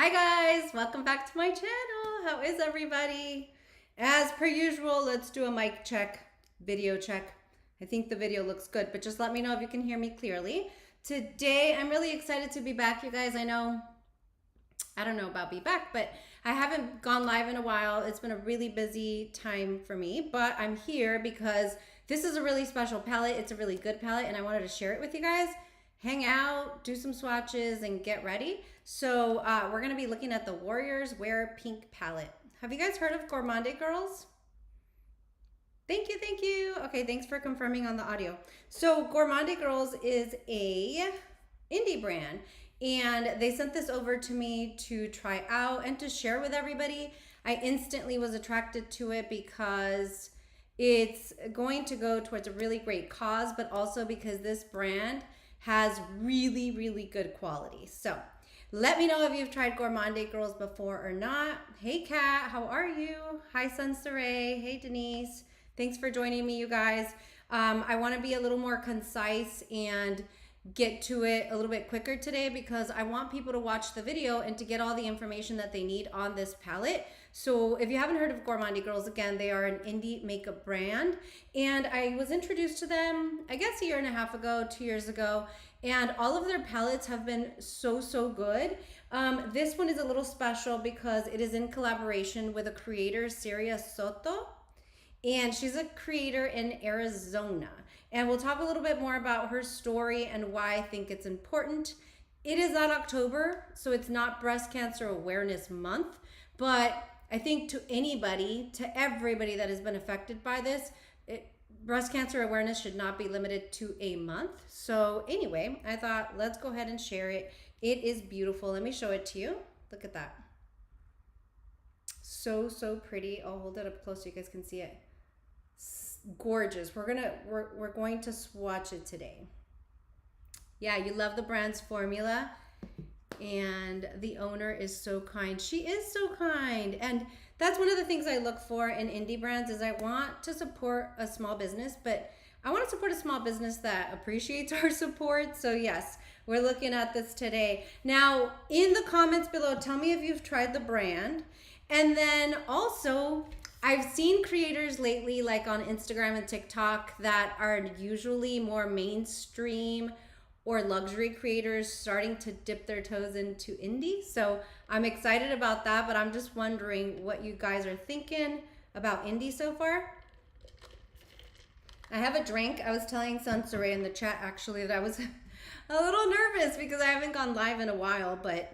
Hi guys, welcome back to my channel. How is everybody? As per usual, let's do a mic check, video check. I think the video looks good, but just let me know if you can hear me clearly. Today, I'm really excited to be back, you guys. I don't know about be back, but I haven't gone live in a while. It's been a really busy time for me, but I'm here because this is a really special palette. It's a really good palette, and I wanted to share it with you guys. Hang out, do some swatches, and get ready. So we're gonna be looking at the Warriors Wear Pink palette. Have you guys heard of Gourmande Girls? Thank you, thank you. Okay, thanks for confirming on the audio. So Gourmande Girls is a indie brand, and they sent this over to me to try out and to share with everybody. I instantly was attracted to it because it's going to go towards a really great cause, but also because this brand has really, really good quality. So let me know if you've tried Gourmande Girls before or not. Hey Kat, how are you? Hi Sunsaray. Hey Denise. Thanks for joining me, you guys. I want to be a little more concise and get to it a little bit quicker today because I want people to watch the video and to get all the information that they need on this palette. So if you haven't heard of Gourmande Girls, again, they are an indie makeup brand, and I was introduced to them, I guess, a year and a half ago, 2 years ago, and all of their palettes have been so good. This one is a little special because it is in collaboration with a creator, Syria Soto, and she's a creator in Arizona. And we'll talk a little bit more about her story and why I think it's important. It is not October, so it's not Breast Cancer Awareness Month, but I think to anybody, to everybody that has been affected by this, breast cancer awareness should not be limited to a month. So anyway, I thought let's go ahead and share it. It is beautiful. Let me show it to you. Look at that. So pretty. I'll hold it up close so you guys can see it. Gorgeous. We're going to swatch it today. Yeah, you love the brand's formula, and the owner is so kind. She is so kind, and that's one of the things I look for in indie brands is I want to support a small business, but I want to support a small business that appreciates our support. So yes, we're looking at this today. Now, in the comments below, tell me if you've tried the brand, and then also I've seen creators lately, like on Instagram and TikTok, that are usually more mainstream or luxury creators starting to dip their toes into indie. So I'm excited about that, but I'm just wondering what you guys are thinking about indie so far. I have a drink. I was telling Sunsaray in the chat actually that I was a little nervous because I haven't gone live in a while, but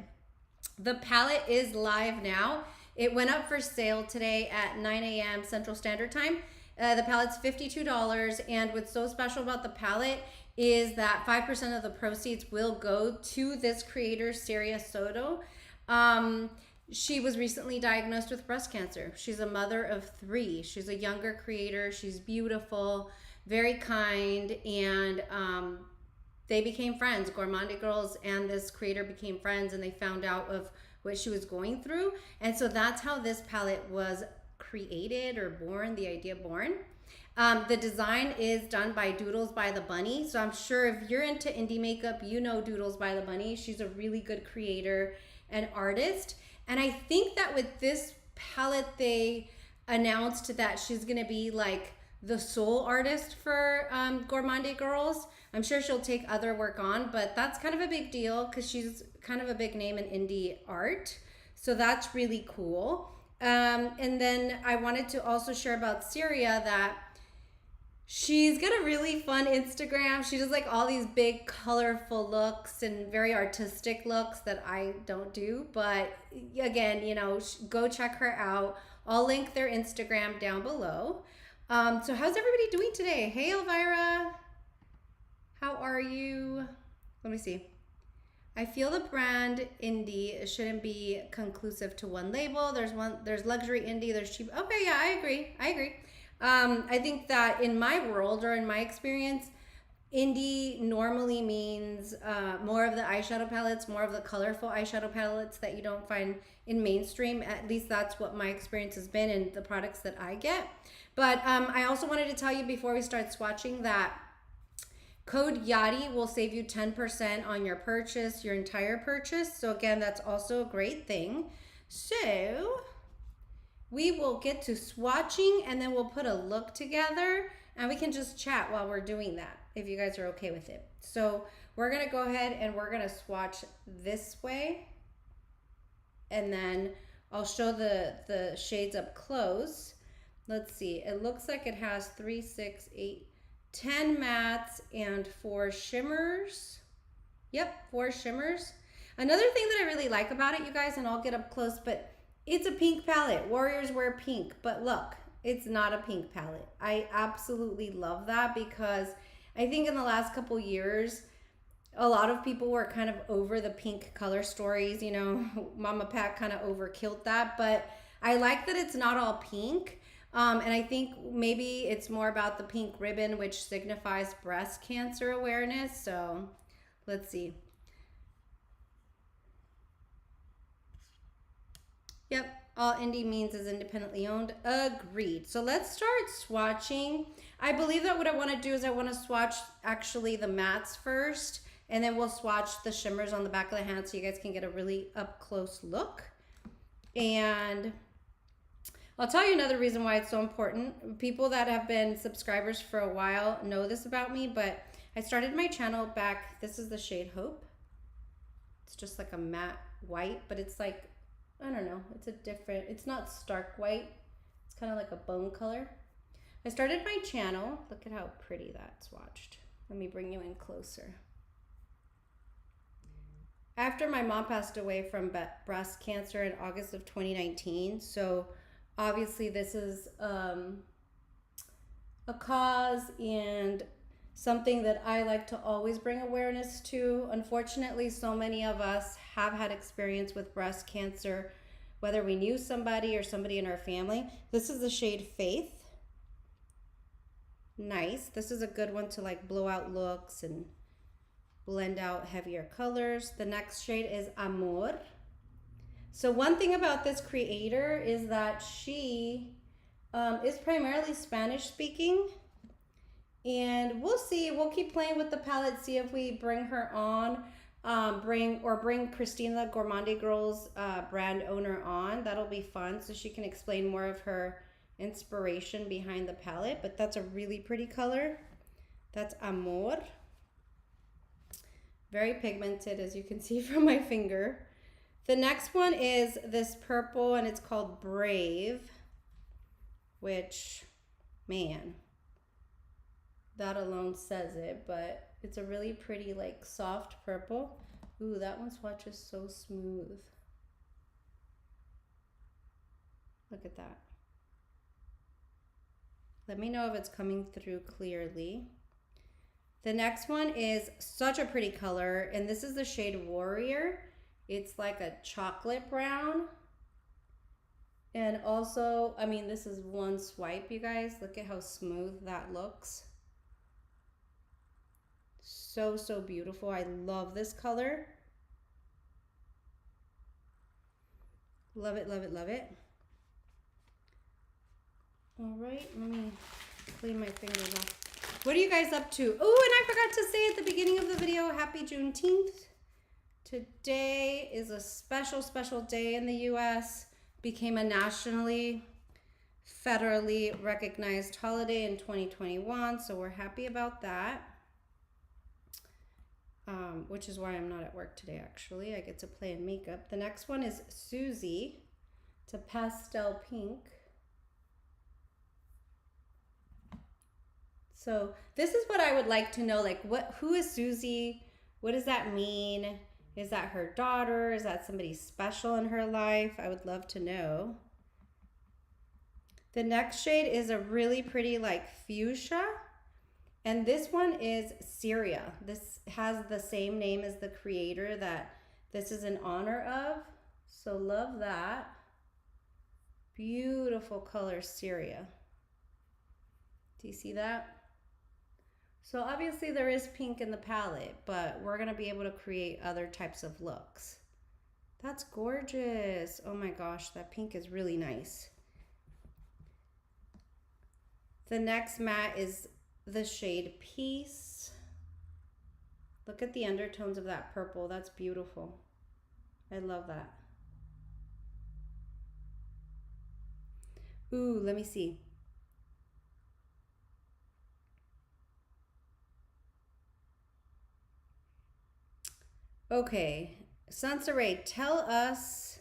the palette is live now. It went up for sale today at 9 a.m. Central Standard Time. The palette's $52, and what's so special about the palette is that 5% of the proceeds will go to this creator, Syria Soto. She was recently diagnosed with breast cancer. She's a mother of 3. She's a younger creator. She's beautiful, very kind, and they became friends. Gourmande Girls and this creator became friends, and they found out of what she was going through. And so that's how this palette was created or born, the idea born. The design is done by Doodles by the Bunny. So I'm sure if you're into indie makeup, you know Doodles by the Bunny. She's a really good creator and artist. And I think that with this palette, they announced that she's gonna be like the sole artist for Gourmande Girls. I'm sure she'll take other work on, but that's kind of a big deal because she's kind of a big name in indie art. So that's really cool. And then I wanted to also share about Syria that she's got a really fun Instagram. She does like all these big colorful looks and very artistic looks that I don't do. But again, you know, go check her out. I'll link their Instagram down below. So how's everybody doing today? Hey Elvira, how are you? Let me see. I feel the brand indie shouldn't be conclusive to one label. There's luxury indie, there's cheap. Okay, yeah, I agree. I think that in my world or in my experience, indie normally means more of the eyeshadow palettes, more of the colorful eyeshadow palettes that you don't find in mainstream. At least that's what my experience has been in the products that I get. But I also wanted to tell you before we start swatching that Code Yadi will save you 10% on your purchase, your entire purchase. So again, that's also a great thing. So we will get to swatching and then we'll put a look together and we can just chat while we're doing that, if you guys are okay with it. So we're gonna go ahead and we're gonna swatch this way. And then I'll show the shades up close. Let's see, it looks like it has 3, 6, 8, 10 mattes and 4 shimmers. Yep, 4 shimmers. Another thing that I really like about it, you guys, and I'll get up close, but it's a pink palette. Warriors wear pink, but look, it's not a pink palette. I absolutely love that because I think in the last couple years, a lot of people were kind of over the pink color stories, you know, Mama Pat kind of overkilled that, but I like that it's not all pink. And I think maybe it's more about the pink ribbon, which signifies breast cancer awareness. So let's see. Yep, all indie means is independently owned. Agreed. So let's start swatching. I believe that what I want to do is I want to swatch actually the mattes first, and then we'll swatch the shimmers on the back of the hand so you guys can get a really up close look. And I'll tell you another reason why it's so important. People that have been subscribers for a while know this about me, but I started my channel back, this is the shade Hope. It's just like a matte white, but it's like, I don't know, it's a different, it's not stark white. It's kind of like a bone color. I started my channel, look at how pretty that's swatched. Let me bring you in closer. After my mom passed away from breast cancer in August of 2019, so obviously this is a cause and something that I like to always bring awareness to. Unfortunately, so many of us have had experience with breast cancer, whether we knew somebody or somebody in our family. This is the shade Faith. Nice. This is a good one to like blow out looks and blend out heavier colors. The next shade is Amor. So one thing about this creator is that she is primarily Spanish speaking, and we'll see, we'll keep playing with the palette, see if we bring her on, bring Christina, Gourmande Girls brand owner on. That'll be fun, so she can explain more of her inspiration behind the palette, but that's a really pretty color. That's Amor. Very pigmented, as you can see from my finger. The next one is this purple, and it's called Brave, which, man, that alone says it, but it's a really pretty, like, soft purple. Ooh, that one swatches so smooth. Look at that. Let me know if it's coming through clearly. The next one is such a pretty color, and this is the shade Warrior. It's like a chocolate brown. And also, I mean, this is one swipe, you guys. Look at how smooth that looks. So, so beautiful. I love this color. Love it, love it, love it. All right, let me clean my fingers off. What are you guys up to? Oh, and I forgot to say at the beginning of the video, happy Juneteenth. Today is a special, special day in the US. Became a nationally, federally recognized holiday in 2021. So we're happy about that. Which is why I'm not at work today, actually. I get to play in makeup. The next one is Susie. It's a pastel pink. So this is what I would like to know. Like, who is Susie? What does that mean? Is that her daughter? Is that somebody special in her life? I would love to know. The next shade is a really pretty, like, fuchsia. And this one is Syria. This has the same name as the creator that this is in honor of. So love that. Beautiful color, Syria. Do you see that? So obviously there is pink in the palette, but we're gonna be able to create other types of looks. That's gorgeous. Oh my gosh, that pink is really nice. The next matte is the shade Peace. Look at the undertones of that purple. That's beautiful. I love that. Ooh, let me see. Okay, Sansaray, tell us.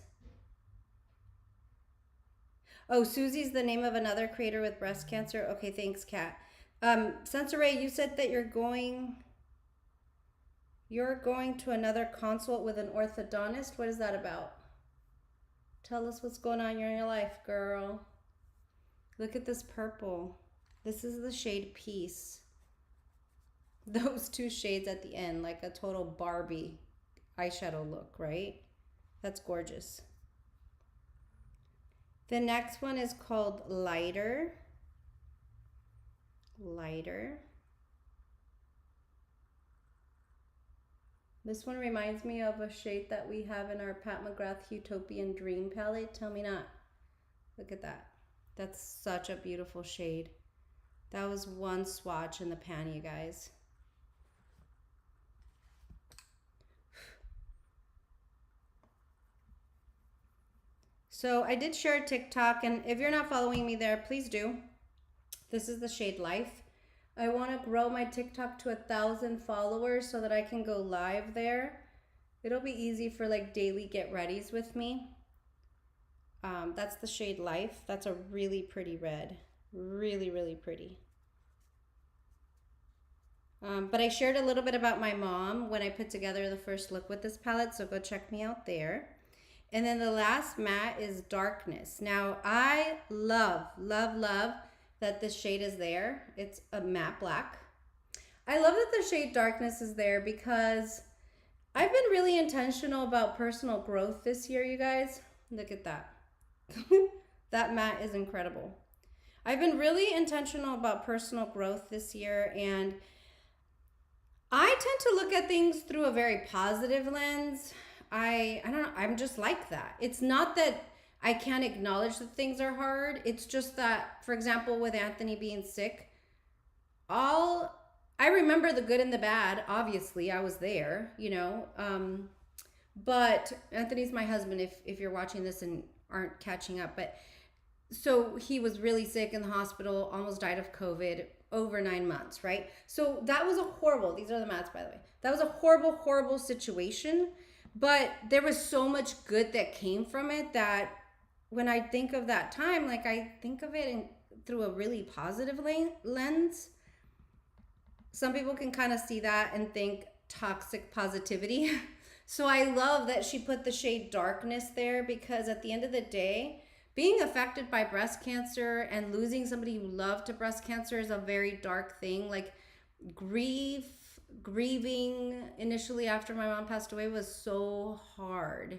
Oh, Susie's the name of another creator with breast cancer. Okay, thanks, Kat. Sansaray, you said that you're going to another consult with an orthodontist. What is that about? Tell us what's going on in your life, girl. Look at this purple. This is the shade Peace. Those two shades at the end, like a total Barbie eyeshadow look, right? That's gorgeous. The next one is called Lighter. Lighter. This one reminds me of a shade that we have in our Pat McGrath Utopian Dream palette. Tell me not. Look at that. That's such a beautiful shade. That was one swatch in the pan, you guys. So I did share a TikTok, and if you're not following me there, please do. This is the shade Life. I want to grow my TikTok to 1,000 followers so that I can go live there. It'll be easy for like daily get readies with me. That's the shade Life. That's a really pretty red. Really, really pretty. But I shared a little bit about my mom when I put together the first look with this palette, so go check me out there. And then the last matte is Darkness. Now, I love, love, love that this shade is there. It's a matte black. I love that the shade Darkness is there because I've been really intentional about personal growth this year, you guys. Look at that. That matte is incredible. I've been really intentional about personal growth this year, and I tend to look at things through a very positive lens. I don't know, I'm just like that. It's not that I can't acknowledge that things are hard. It's just that, for example, with Anthony being sick, I remember the good and the bad. Obviously, I was there, you know. But Anthony's my husband, if you're watching this and aren't catching up. But so he was really sick in the hospital, almost died of COVID, over 9 months, right? So that was a horrible, these are the mats, by the way. That was a horrible, horrible situation. But there was so much good that came from it that when I think of that time, like I think of it through a really positive lens. Some people can kind of see that and think toxic positivity. So I love that she put the shade Darkness there, because at the end of the day, being affected by breast cancer and losing somebody you love to breast cancer is a very dark thing. Like grieving initially after my mom passed away was so hard,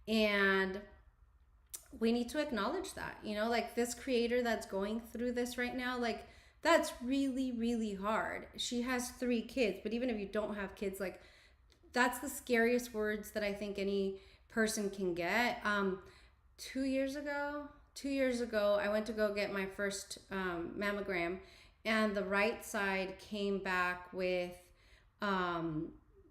and we need to acknowledge that, you know, like this creator that's going through this right now, like that's really, really hard. She has 3 kids, but even if you don't have kids, like that's the scariest words that I think any person can get. 2 years ago, I went to go get my first mammogram, and the right side came back with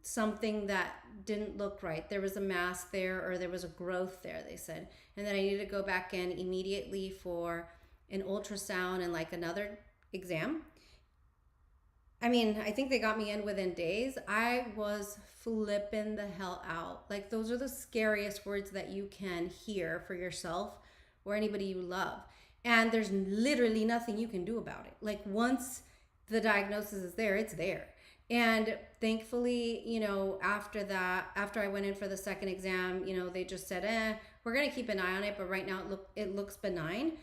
something that didn't look right. There was a mass there, or there was a growth there, they said. And then I needed to go back in immediately for an ultrasound and like another exam. I mean, I think they got me in within days. I was flipping the hell out. Like those are the scariest words that you can hear for yourself or anybody you love. And there's literally nothing you can do about it. Like once the diagnosis is there, it's there. And thankfully, you know, after I went in for the second exam, you know, they just said, we're going to keep an eye on it, but right now it looks benign.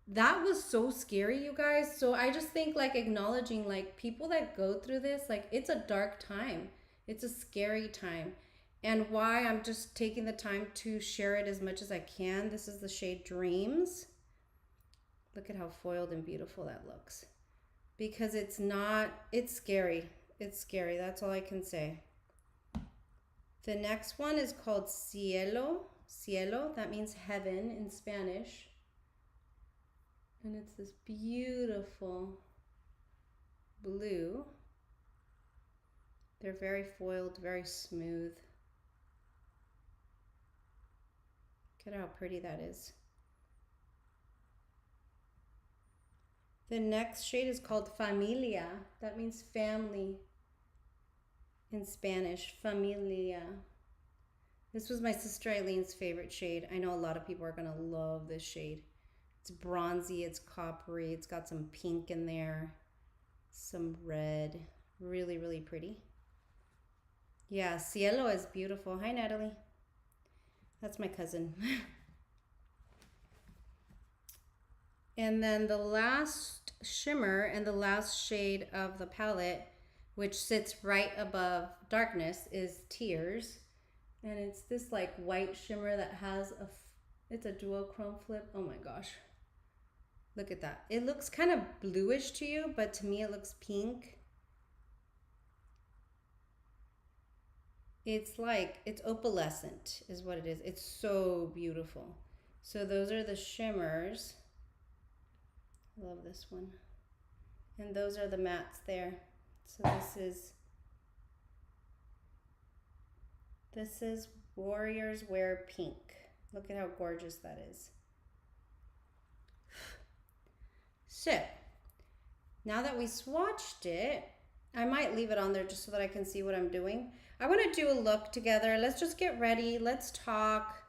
That was so scary, you guys. So I just think like acknowledging like people that go through this, like it's a dark time. It's a scary time. And why I'm just taking the time to share it as much as I can. This is the shade Dreams. Look at how foiled and beautiful that looks. Because it's scary. It's scary. That's all I can say. The next one is called Cielo. Cielo, that means heaven in Spanish. And it's this beautiful blue. They're very foiled, very smooth. Look at how pretty that is. The next shade is called Familia. That means family in Spanish, Familia. This was my sister Eileen's favorite shade. I know a lot of people are gonna love this shade. It's bronzy, it's coppery, it's got some pink in there, some red. Really, really pretty. Yeah, Cielo is beautiful. Hi, Natalie. That's my cousin. And then the last shimmer and the last shade of the palette, which sits right above darkness, is Tears. And it's this like white shimmer that has it's a duochrome flip. Oh my gosh. Look at that. It looks kind of bluish to you, but to me it looks pink. It's like, it's opalescent is what it is. It's so beautiful. So those are the shimmers. I love this one. And those are the mattes there. So this is Warriors Wear Pink. Look at how gorgeous that is. So now that we swatched it, I might leave it on there just so that I can see what I'm doing. I want to do a look together. Let's just get ready. Let's talk.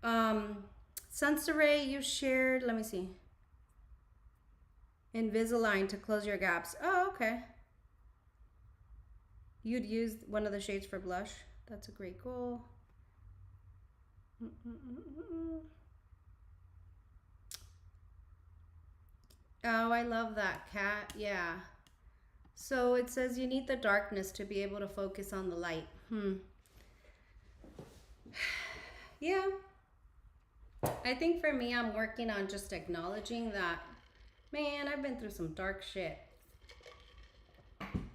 Sensoray, you shared, let me see. Invisalign to close your gaps. Oh, okay. You'd use one of the shades for blush. That's a great goal. Oh, I love that, Cat. Yeah. So it says you need the darkness to be able to focus on the light. Yeah. I think for me, I'm working on just acknowledging that, man, I've been through some dark shit. I'm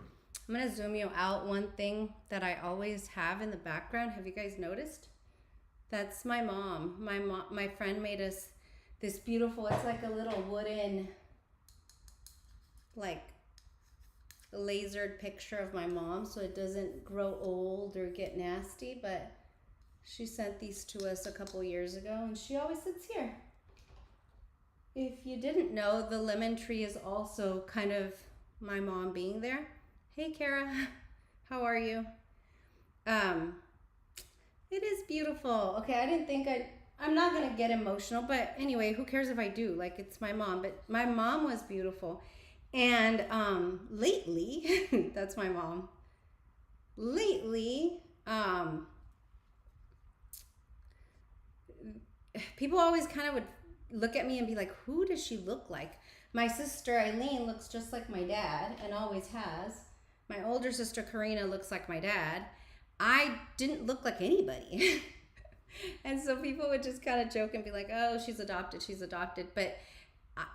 gonna zoom you out. One thing that I always have in the background, have you guys noticed? That's my mom. My friend made us this beautiful, it's like a little wooden, like lasered picture of my mom so it doesn't grow old or get nasty, but she sent these to us a couple years ago and she always sits here. If you didn't know, the lemon tree is also kind of my mom being there. Hey Kara, how are you? It is beautiful. Okay, I didn't think I'm not gonna get emotional, but anyway, who cares if I do? Like, it's my mom, but my mom was beautiful. And lately, that's my mom. Lately, people always kind of would look at me and be like, who does she look like? My sister Eileen looks just like my dad and always has. My older sister Karina looks like my dad. I didn't look like anybody. And so people would just kind of joke and be like, oh, she's adopted, she's adopted. But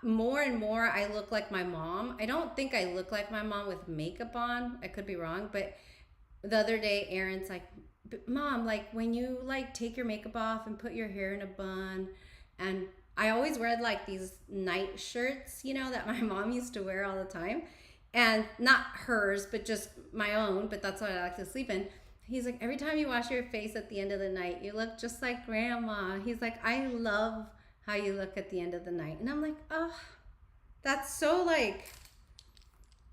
more and more I look like my mom. I don't think I look like my mom with makeup on. I could be wrong, but the other day Aaron's like, Mom, like when you like take your makeup off and put your hair in a bun, and I always wear like these night shirts, you know, that my mom used to wear all the time, and not hers, but just my own, but that's what I like to sleep in. He's like, every time you wash your face at the end of the night, you look just like grandma. He's like, I love how you look at the end of the night. And I'm like, oh, that's so like,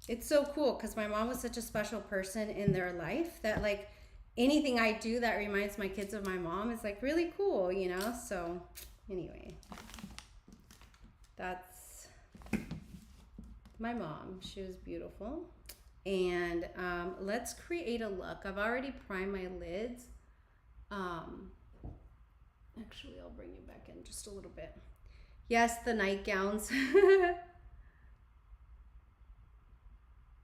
it's so cool, because my mom was such a special person in their life that like anything I do that reminds my kids of my mom is like really cool, you know? So anyway, that's my mom. She was beautiful. And let's create a look. I've already primed my lids. Actually, I'll bring you back in just a little bit. Yes, the nightgowns.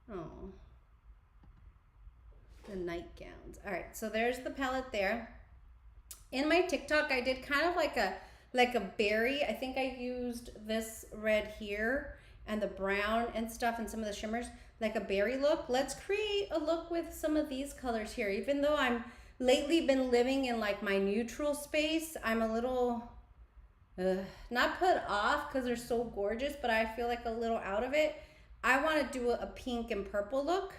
Oh, the nightgowns. All right, so there's the palette there. In my TikTok, I did kind of like a berry. I think I used this red here and the brown and stuff and some of the shimmers, like a berry look. Let's create a look with some of these colors here. Even though I'm lately been living in like my neutral space, I'm a little, not put off because they're so gorgeous, but I feel like a little out of it. I want to do a pink and purple look.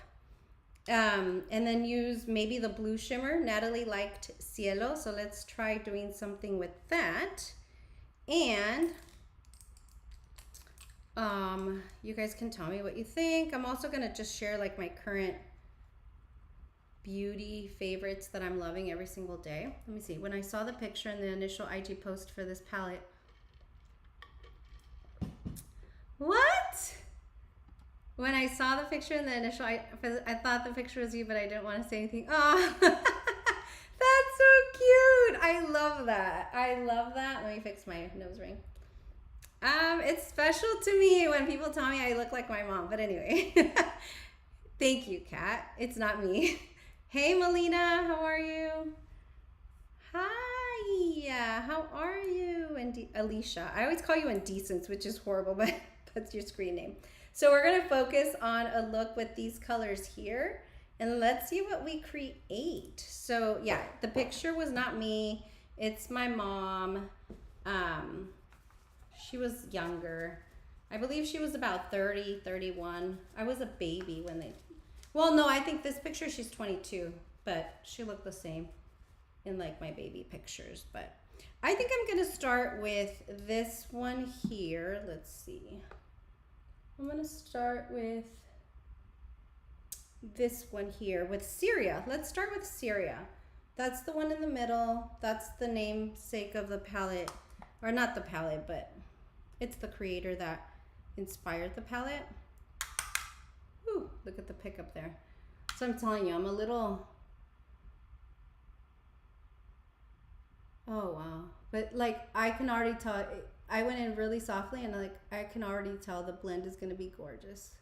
And then use maybe the blue shimmer. Natalie liked Cielo, so let's try doing something with that. And you guys can tell me what you think. I'm also gonna just share like my current beauty favorites that I'm loving every single day. Let me see. When I saw the picture in the initial IG post for this palette, what? When I saw the picture in the initial, I thought the picture was you, but I didn't want to say anything. Oh, that's so cute. I love that. I love that. Let me fix my nose ring. It's special to me when people tell me I look like my mom, but anyway. Thank you, Kat. It's not me. Hey, Melina, how are you? Hi, how are you? And Alicia, I always call you Indecence, which is horrible, but that's your screen name. So we're gonna focus on a look with these colors here, and let's see what we create. So yeah, the picture was not me, it's my mom. She was younger. I believe she was about 30, 31. I was a baby when they, well, no, I think this picture she's 22, but she looked the same in like my baby pictures. But I think I'm gonna start with this one here. Let's see. I'm gonna start with this one here with Syria. Let's start with Syria. That's the one in the middle. That's the namesake of the palette, or not the palette, but it's the creator that inspired the palette. Ooh, look at the pickup there. So I'm telling you, I'm a little, oh wow. But like, I can already tell, I went in really softly and like, I can already tell the blend is gonna be gorgeous.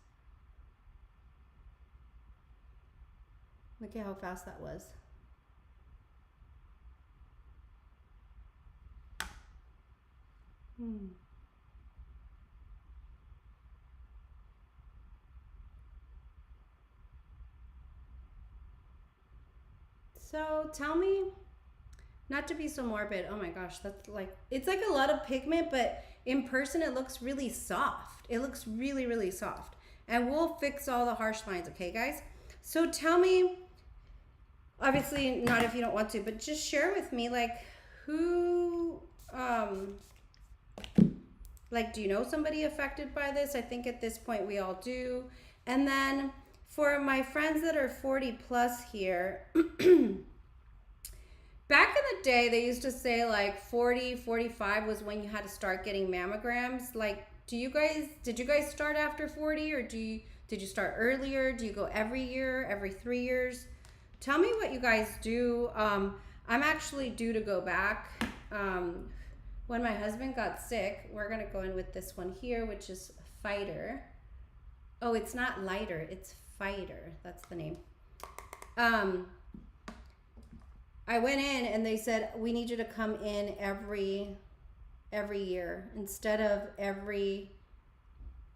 Look at how fast that was. So tell me, not to be so morbid, oh my gosh, that's like, it's like a lot of pigment, but in person it looks really soft. It looks really, really soft. And we'll fix all the harsh lines, okay guys? So tell me, obviously not if you don't want to, but just share with me like who, like do you know somebody affected by this? I think at this point we all do. And then for my friends that are 40 plus here, back in the day, they used to say like 40, 45 was when you had to start getting mammograms. Like, did you guys start after 40 or did you start earlier? Do you go every year, every 3 years? Tell me what you guys do. I'm actually due to go back. When my husband got sick, we're gonna go in with this one here, which is Fighter. Oh, it's not Lighter, it's Fighter. That's the name. I went in and they said, we need you to come in every year. Instead of every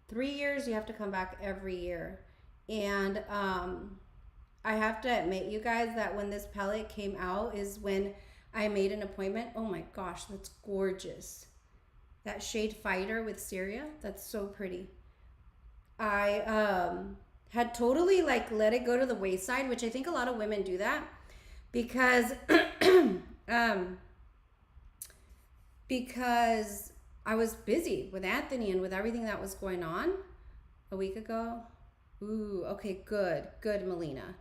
3 years, you have to come back every year. And I have to admit, you guys, that when this palette came out is when I made an appointment. Oh my gosh, that's gorgeous. That shade Fighter with Syria, that's so pretty. I had totally like let it go to the wayside, which I think a lot of women do that. Because because I was busy with Anthony and with everything that was going on a week ago. Ooh, okay, good, Melina.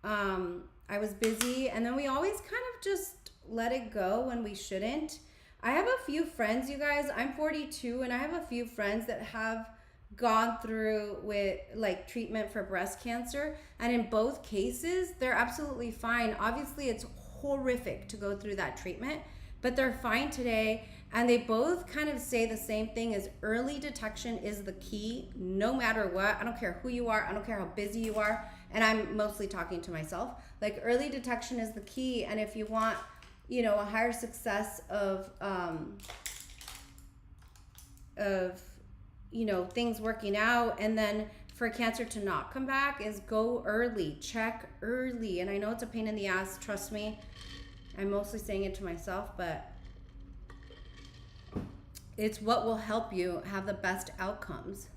I was busy, and then we always kind of just let it go when we shouldn't. I have a few friends, you guys. I'm 42, and I have a few friends that have gone through with like treatment for breast cancer, and in both cases they're absolutely fine. Obviously it's horrific to go through that treatment, but they're fine today, and they both kind of say the same thing: is early detection is the key, no matter what. I don't care who you are, I don't care how busy you are, and I'm mostly talking to myself. Like, early detection is the key, and if you want, you know, a higher success of you know, things working out, and then for cancer to not come back, is go early, check early. And I know it's a pain in the ass, trust me. I'm mostly saying it to myself, but it's what will help you have the best outcomes.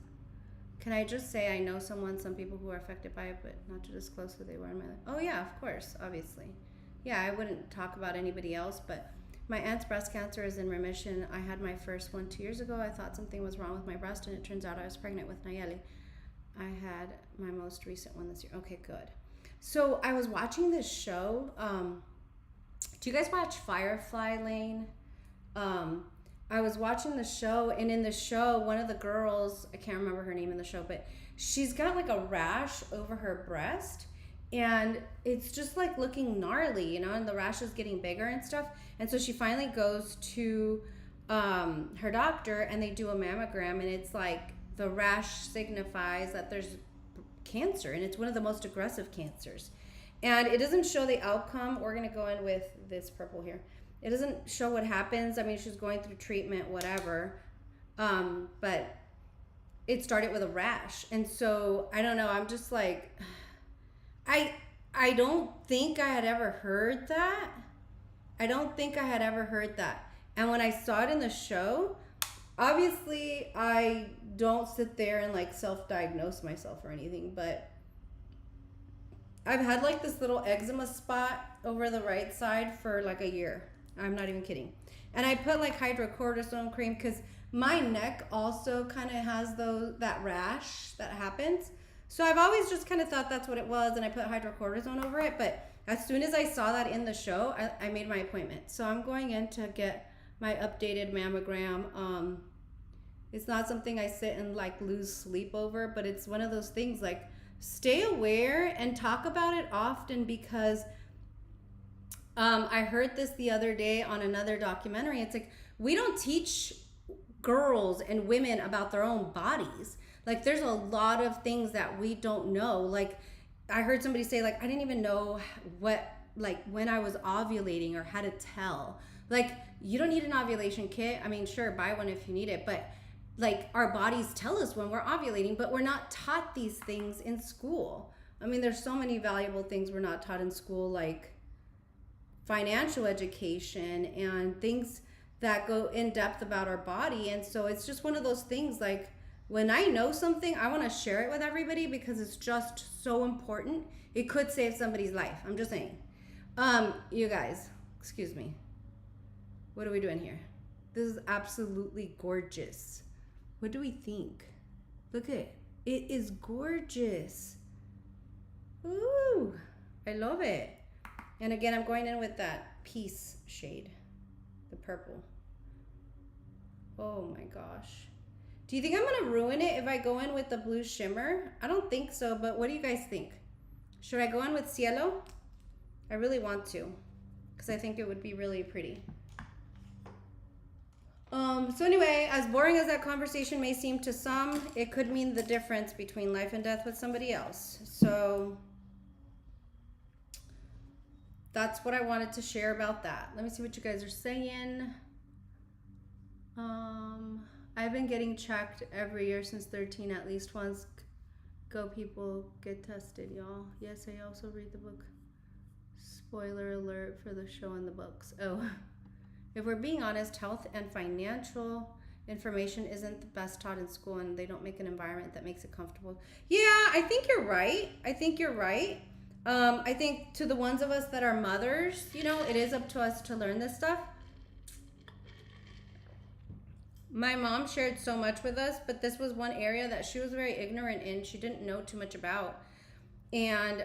Can I just say I know some people who are affected by it, but not to disclose who they were in my life. Oh yeah, of course, obviously. Yeah, I wouldn't talk about anybody else, but my aunt's breast cancer is in remission. I had my first one 2 years ago. I thought something was wrong with my breast, and it turns out I was pregnant with Nayeli. I had my most recent one this year. Okay, good. So I was watching this show. Do you guys watch Firefly Lane? I was watching the show, and in the show, one of the girls, I can't remember her name in the show, but she's got like a rash over her breast, and it's just like looking gnarly, you know, and the rash is getting bigger and stuff. And so she finally goes to her doctor, and they do a mammogram, and it's like the rash signifies that there's cancer, and it's one of the most aggressive cancers. And it doesn't show the outcome. We're going to go in with this purple here. It doesn't show what happens. I mean, she's going through treatment, whatever. But it started with a rash. And so, I don't know. I'm just like, I don't think I had ever heard that. I don't think I had ever heard that. And when I saw it in the show, obviously I don't sit there and like self-diagnose myself or anything, but I've had like this little eczema spot over the right side for like a year. I'm not even kidding. And I put like hydrocortisone cream because my neck also kind of has that rash that happens. So I've always just kind of thought that's what it was, and I put hydrocortisone over it. But as soon as I saw that in the show, I made my appointment. So I'm going in to get my updated mammogram. It's not something I sit and like lose sleep over, but it's one of those things like stay aware and talk about it often, because I heard this the other day on another documentary. It's like, we don't teach girls and women about their own bodies. Like, there's a lot of things that we don't know. Like, I heard somebody say, like, I didn't even know what, like, when I was ovulating or how to tell. Like, you don't need an ovulation kit. I mean, sure, buy one if you need it, but like, our bodies tell us when we're ovulating, but we're not taught these things in school. I mean, there's so many valuable things we're not taught in school, like financial education and things that go in depth about our body. And so it's just one of those things, like, when I know something, I want to share it with everybody because it's just so important. It could save somebody's life. I'm just saying. You guys, excuse me. What are we doing here? This is absolutely gorgeous. What do we think? Look at it. It is gorgeous. Ooh, I love it. And again, I'm going in with that Peace shade, the purple. Oh my gosh. Do you think I'm gonna ruin it if I go in with the blue shimmer? I don't think so, but what do you guys think? Should I go in with Cielo? I really want to, because I think it would be really pretty. So anyway, as boring as that conversation may seem to some, it could mean the difference between life and death with somebody else. So that's what I wanted to share about that. Let me see what you guys are saying. I've been getting checked every year since 13, at least once. Go people, get tested, y'all. Yes, I also read the book. Spoiler alert for the show and the books. Oh. If we're being honest, health and financial information isn't the best taught in school, and they don't make an environment that makes it comfortable. Yeah, I think you're right. I think to the ones of us that are mothers, you know, it is up to us to learn this stuff. My mom shared so much with us, but this was one area that she was very ignorant in. She didn't know too much about. And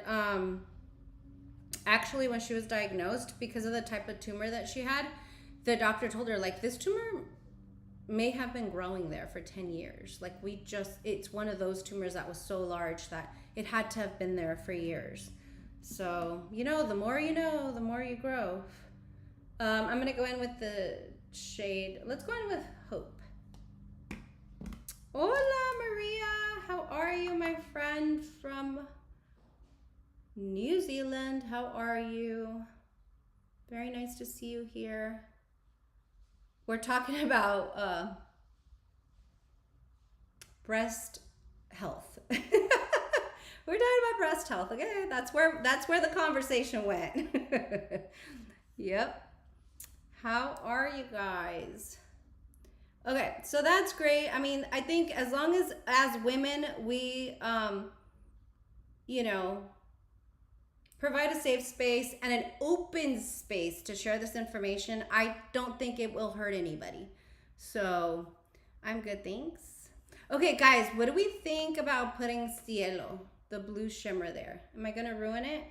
actually, when she was diagnosed, because of the type of tumor that she had, the doctor told her, like, this tumor may have been growing there for 10 years. Like, it's one of those tumors that was so large that it had to have been there for years. So, you know, the more you know, the more you grow. I'm going to go in with the shade. Let's go in with Hope. Hola, Maria. How are you, my friend from New Zealand? How are you? Very nice to see you here. We're talking about breast health. We're talking about breast health. Okay, that's where the conversation went. Yep. How are you guys? Okay, so that's great. I mean, I think as long as women, we, you know, provide a safe space and an open space to share this information, I don't think it will hurt anybody. So I'm good, thanks. Okay, guys, what do we think about putting Cielo, the blue shimmer there? Am I gonna ruin it?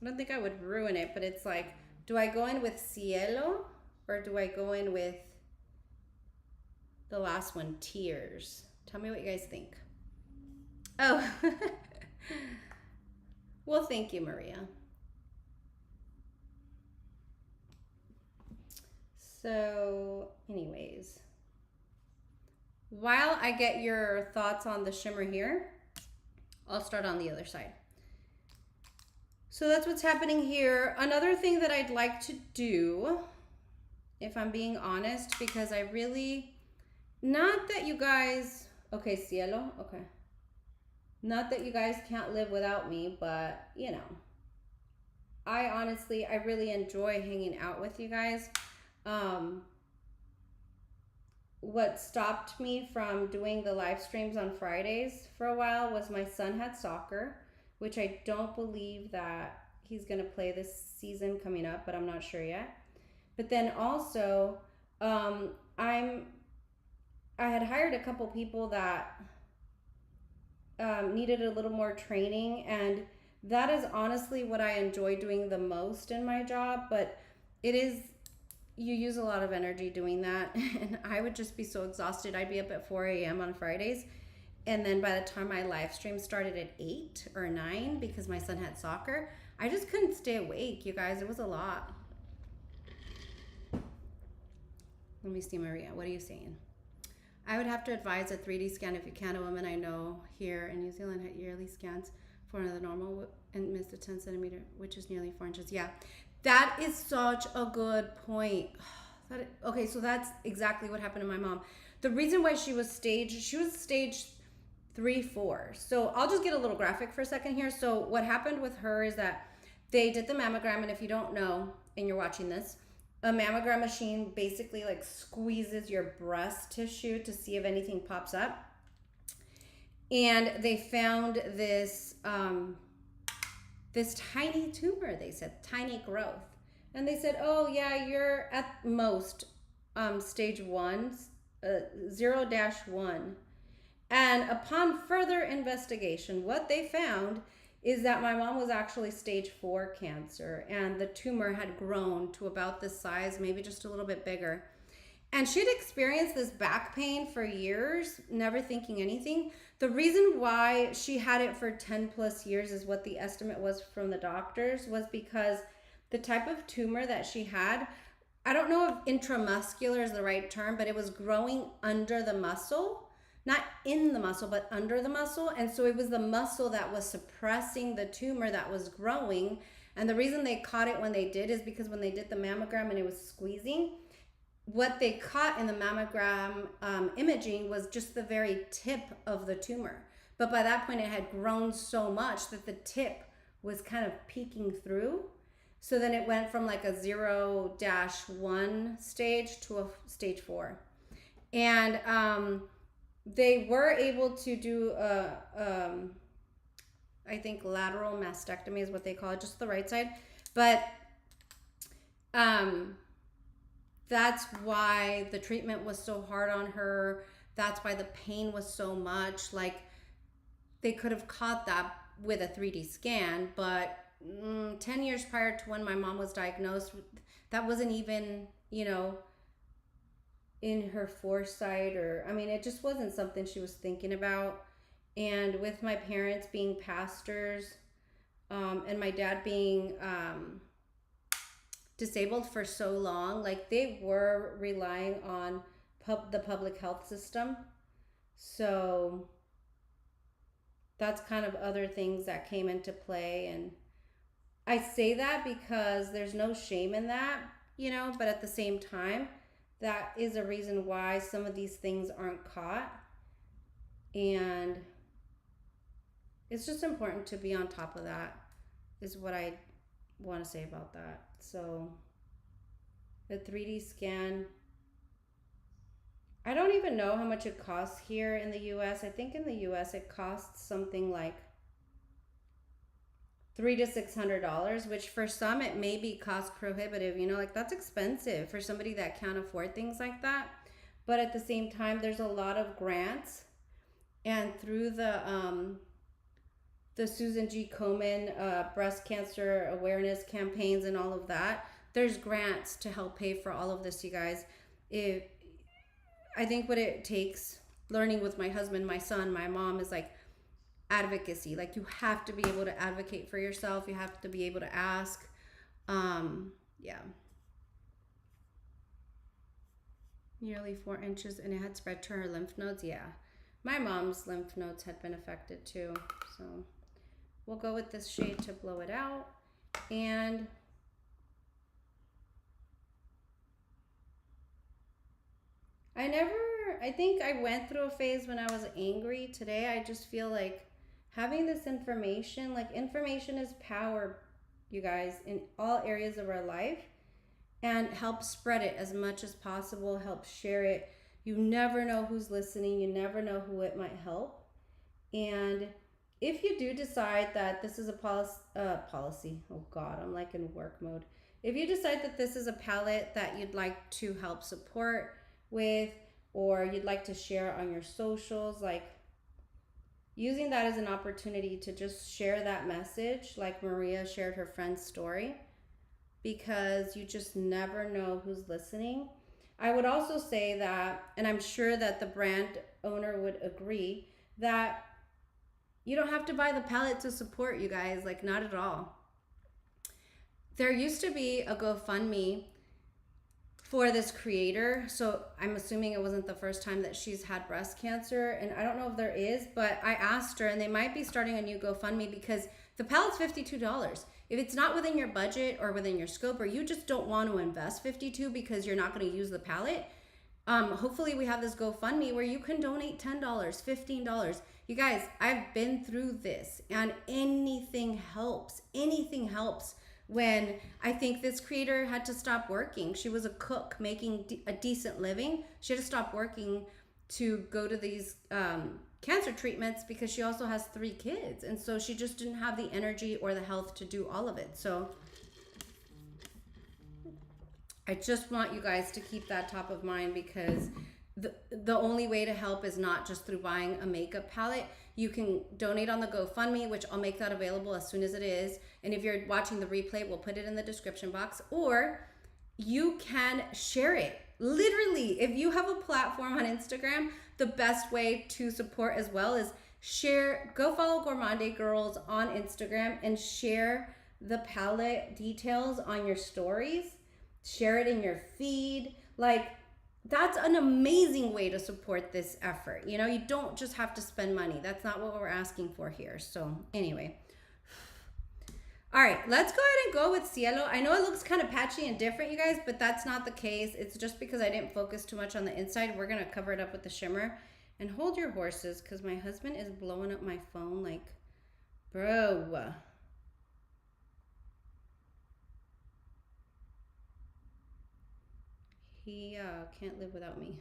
I don't think I would ruin it, but it's like, do I go in with Cielo or do I go in with the last one, Tears? Tell me what you guys think. Oh, well, thank you, Maria. So, anyways, while I get your thoughts on the shimmer here, I'll start on the other side. So that's what's happening here. Another thing that I'd like to do, if I'm being honest, because I really, not that you guys, okay, Cielo, okay. Not that you guys can't live without me, but you know, I honestly, I really enjoy hanging out with you guys. What stopped me from doing the live streams on Fridays for a while was my son had soccer, which I don't believe that he's going to play this season coming up, but I'm not sure yet. But then also, I had hired a couple people that needed a little more training, and that is honestly what I enjoy doing the most in my job, but it is, you use a lot of energy doing that, and I would just be so exhausted. I'd be up at 4 a.m. on Fridays, and then by the time my live stream started at 8 or 9 because my son had soccer, I just couldn't stay awake, you guys. It was a lot. Let me see, Maria, what are you saying? I would have to advise a 3D scan if you can. A woman I know here in New Zealand had yearly scans for another normal and missed a 10 centimeter, which is nearly 4 inches. Yeah, that is such a good point. Okay, so that's exactly what happened to my mom. The reason why she was stage 3, 4. So I'll just get a little graphic for a second here. So what happened with her is that they did the mammogram, and if you don't know and you're watching this, a mammogram machine basically like squeezes your breast tissue to see if anything pops up. And they found this this tiny tumor, they said, tiny growth. And they said, oh yeah, you're at most stage 1, 0-1. And upon further investigation, what they found is that my mom was actually stage 4 cancer, and the tumor had grown to about this size, maybe just a little bit bigger. And she'd experienced this back pain for years, never thinking anything. The reason why she had it for 10 plus years is what the estimate was from the doctors, was because the type of tumor that she had, I don't know if intramuscular is the right term, but it was growing under the muscle. Not in the muscle, but under the muscle. And so it was the muscle that was suppressing the tumor that was growing. And the reason they caught it when they did is because when they did the mammogram and it was squeezing, what they caught in the mammogram imaging was just the very tip of the tumor. But by that point, it had grown so much that the tip was kind of peeking through. So then it went from like a 0-1 stage to a stage 4. And they were able to do I think lateral mastectomy is what they call it, just the right side. But that's why the treatment was so hard on her. That's why the pain was so much. Like, they could have caught that with a 3D scan, but 10 years prior to when my mom was diagnosed, that wasn't even, you know, in her foresight, or I mean, it just wasn't something she was thinking about. And with my parents being pastors, and my dad being disabled for so long, like, they were relying on the public health system. So that's kind of other things that came into play. And I say that because there's no shame in that, you know, but at the same time, that is a reason why some of these things aren't caught. And it's just important to be on top of that, is what I want to say about that. So the 3D scan, I don't even know how much it costs here in the US. I think in the US it costs something like $300 to $600, which for some it may be cost prohibitive. You know, like that's expensive for somebody that can't afford things like that. But at the same time, there's a lot of grants, and through the Susan G. Komen breast cancer awareness campaigns and all of that, there's grants to help pay for all of this, you guys. If I think what it takes, learning with my husband, my son, my mom, is like advocacy. Like you have to be able to advocate for yourself. You have to be able to ask. Yeah. Nearly 4 inches, and it had spread to her lymph nodes. Yeah. My mom's lymph nodes had been affected too. So we'll go with this shade to blow it out. And I think I went through a phase when I was angry. Today, I just feel like having this information, like information is power, you guys, in all areas of our life, and help spread it as much as possible, help share it. You never know who's listening. You never know who it might help. And if you do decide that this is a policy, oh God, I'm like in work mode. If you decide that this is a palette that you'd like to help support with, or you'd like to share on your socials, like using that as an opportunity to just share that message, like Maria shared her friend's story, because you just never know who's listening. I would also say that, and I'm sure that the brand owner would agree, that you don't have to buy the palette to support, you guys, like not at all. There used to be a GoFundMe for this creator, so I'm assuming it wasn't the first time that she's had breast cancer, and I don't know if there is, but I asked her, and they might be starting a new GoFundMe because the palette's $52. If it's not within your budget or within your scope, or you just don't want to invest $52 because you're not going to use the palette, hopefully we have this GoFundMe where you can donate $10, $15. You guys, I've been through this, and anything helps. Anything helps. When I think this creator had to stop working. She was a cook making a decent living. She had to stop working to go to these cancer treatments because she also has 3 kids. And so she just didn't have the energy or the health to do all of it. So I just want you guys to keep that top of mind, because the only way to help is not just through buying a makeup palette. You can donate on the GoFundMe, which I'll make that available as soon as it is. And if you're watching the replay, we'll put it in the description box. Or you can share it. Literally, if you have a platform on Instagram, the best way to support as well is share. Go follow Gourmande Girls on Instagram and share the palette details on your stories. Share it in your feed. Like, that's an amazing way to support this effort. You know, you don't just have to spend money. That's not what we're asking for here. So anyway. All right, let's go ahead and go with Cielo. I know it looks kind of patchy and different, you guys, but that's not the case. It's just because I didn't focus too much on the inside. We're going to cover it up with the shimmer. And hold your horses, because my husband is blowing up my phone like, bro. He can't live without me.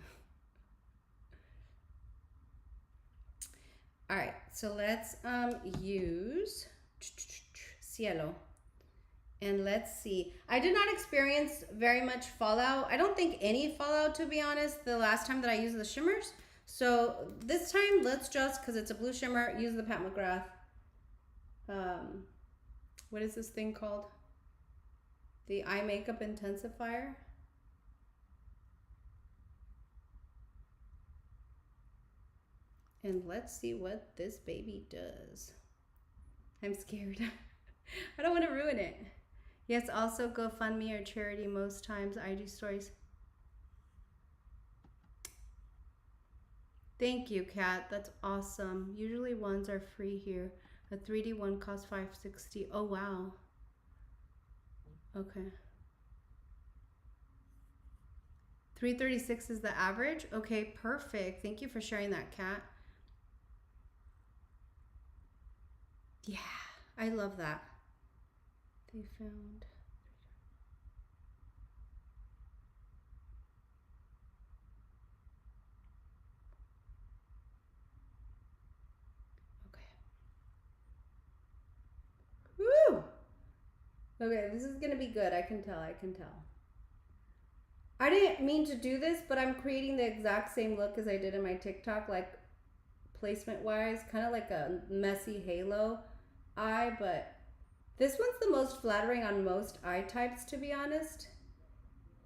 All right, so let's use Cielo. And let's see. I did not experience very much fallout. I don't think any fallout, to be honest, the last time that I used the shimmers. So this time, let's just, because it's a blue shimmer, use the Pat McGrath. What is this thing called? The Eye Makeup Intensifier. And let's see what this baby does. I'm scared. I don't want to ruin it. Yes, also GoFundMe or charity most times, IG stories. Thank you, Kat. That's awesome. Usually ones are free here. A 3D one costs $5.60. Oh, wow. Okay. $3.36 is the average? Okay, perfect. Thank you for sharing that, Kat. Yeah, I love that. They found. Okay, this is gonna be good. I can tell, I can tell. I didn't mean to do this, but I'm creating the exact same look as I did in my TikTok, like placement wise, kind of like a messy halo eye, but this one's the most flattering on most eye types, to be honest.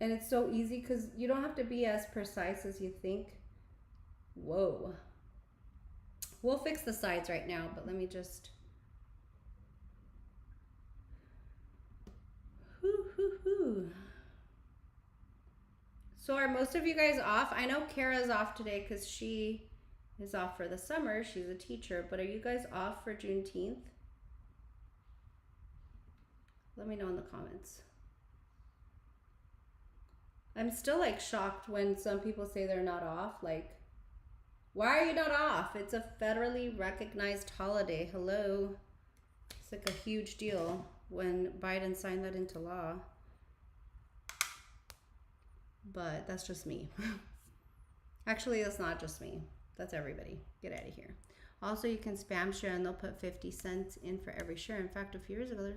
And it's so easy because you don't have to be as precise as you think. Whoa. We'll fix the sides right now, but let me just... So are most of you guys off? I know Kara's off today because she is off for the summer. She's a teacher, but are you guys off for Juneteenth? Let me know in the comments. I'm still like shocked when some people say they're not off. Like, why are you not off? It's a federally recognized holiday. Hello. It's like a huge deal when Biden signed that into law. But that's just me. Actually, that's not just me. That's everybody. Get out of here. Also, you can spam share and they'll put 50 cents in for every share. In fact, a few years ago,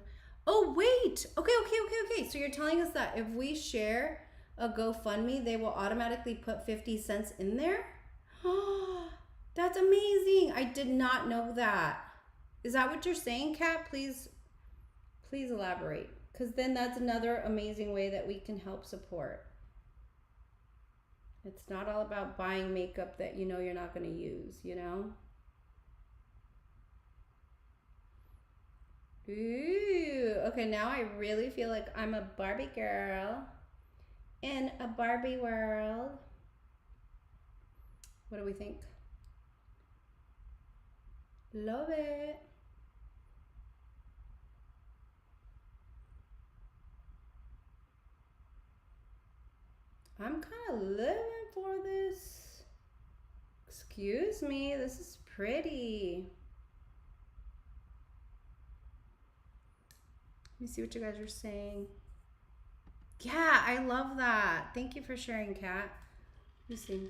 oh, wait. Okay. So you're telling us that if we share a GoFundMe, they will automatically put 50 cents in there? That's amazing. I did not know that. Is that what you're saying, Kat? Please elaborate. Because then that's another amazing way that we can help support. It's not all about buying makeup that you know you're not going to use, you know? Ooh, okay, now I really feel like I'm a Barbie girl in a Barbie world. What do we think? Love it. I'm kind of living for this. Excuse me, this is pretty. Let me see what you guys are saying. Yeah, I love that. Thank you for sharing, Kat. Let me see.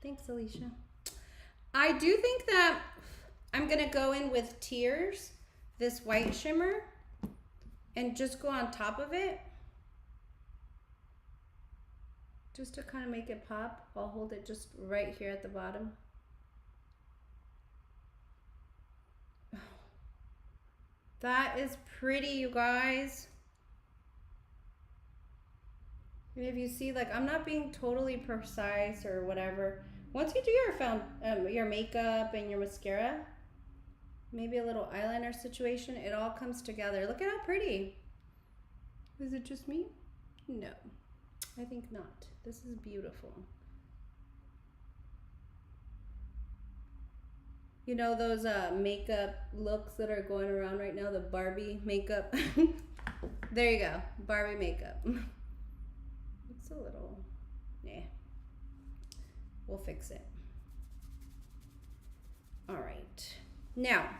Thanks, Alicia. I do think that I'm gonna go in with Tears, this white shimmer, and just go on top of it. Just to kind of make it pop. I'll hold it just right here at the bottom. That is pretty, you guys. And if you see, like, I'm not being totally precise or whatever. Once you do your makeup and your mascara, maybe a little eyeliner situation, it all comes together. Look at how pretty. Is it just me? No, I think not. This is beautiful. You know those makeup looks that are going around right now, the Barbie makeup? There you go, Barbie makeup. It's a little, yeah. We'll fix it. All right. Now,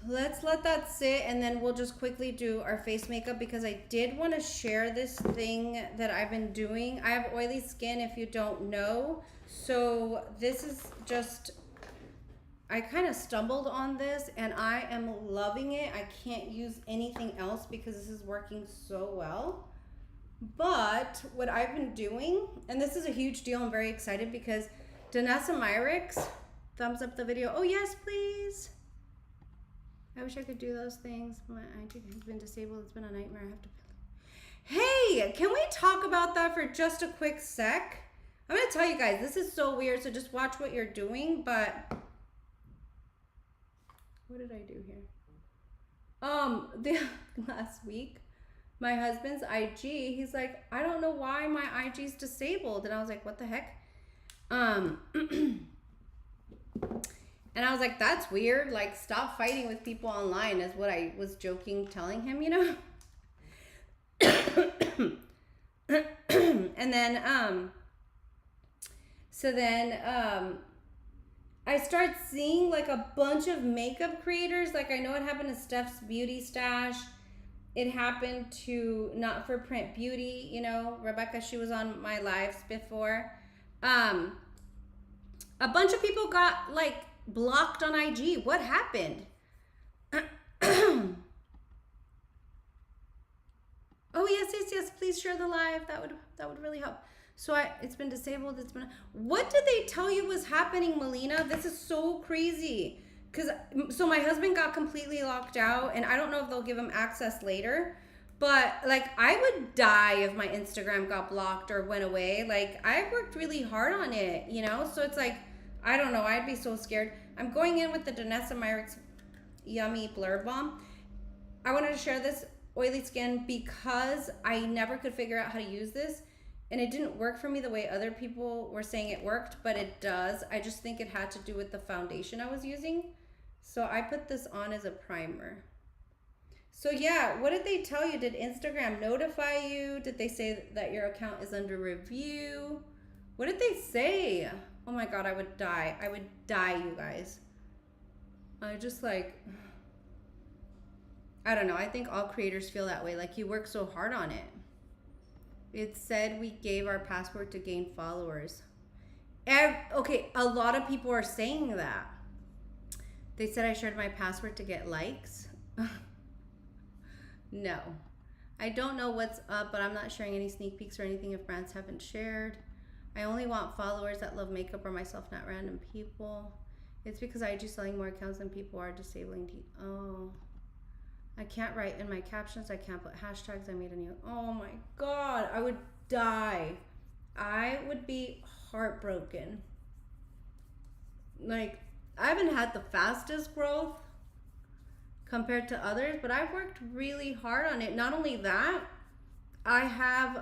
let's let that sit and then we'll just quickly do our face makeup because I did want to share this thing that I've been doing. I have oily skin if you don't know. So this is just, I kind of stumbled on this and I am loving it. I can't use anything else because this is working so well. But what I've been doing, and this is a huge deal, I'm very excited because Danessa Myricks, thumbs up the video. Oh yes, please. I wish I could do those things. My IG has been disabled. It's been a nightmare. I have to. Hey, can we talk about that for just a quick sec? I'm gonna tell you guys, this is so weird, so just watch what you're doing, but what did I do here? The last week, my husband's IG, he's like, I don't know why my IG's disabled. And I was like, what the heck? And I was like, that's weird. Like, stop fighting with people online is what I was joking, telling him, you know? And then, so then, I start seeing like a bunch of makeup creators. Like, I know it happened to Steph's Beauty Stash. It happened to Not For Print Beauty, you know, Rebecca, she was on my lives before. A bunch of people got like blocked on IG. What happened? Oh, yes. Please share the live. That would really help. So it's been disabled. What did they tell you was happening, Melina? This is so crazy. So my husband got completely locked out, and I don't know if they'll give him access later. But like, I would die if my Instagram got blocked or went away. Like, I worked really hard on it, you know? So it's like, I don't know. I'd be so scared. I'm going in with the Danessa Myricks Yummy Blur Balm. I wanted to share this oily skin because I never could figure out how to use this. And it didn't work for me the way other people were saying it worked, but it does. I just think it had to do with the foundation I was using. So I put this on as a primer. So yeah, what did they tell you? Did Instagram notify you? Did they say that your account is under review? What did they say? Oh my God, I would die. I would die, you guys. I just like, I don't know. I think all creators feel that way. Like, you work so hard on it. It said we gave our password to gain followers. Okay, a lot of people are saying that. They said I shared my password to get likes. No. I don't know what's up, but I'm not sharing any sneak peeks or anything if brands haven't shared. I only want followers that love makeup or myself, not random people. It's because IG is selling more accounts than people are disabling. Oh. I can't write in my captions. I can't put hashtags. I made a new. Oh my God. I would die. I would be heartbroken. Like, I haven't had the fastest growth compared to others, but I've worked really hard on it. Not only that, I have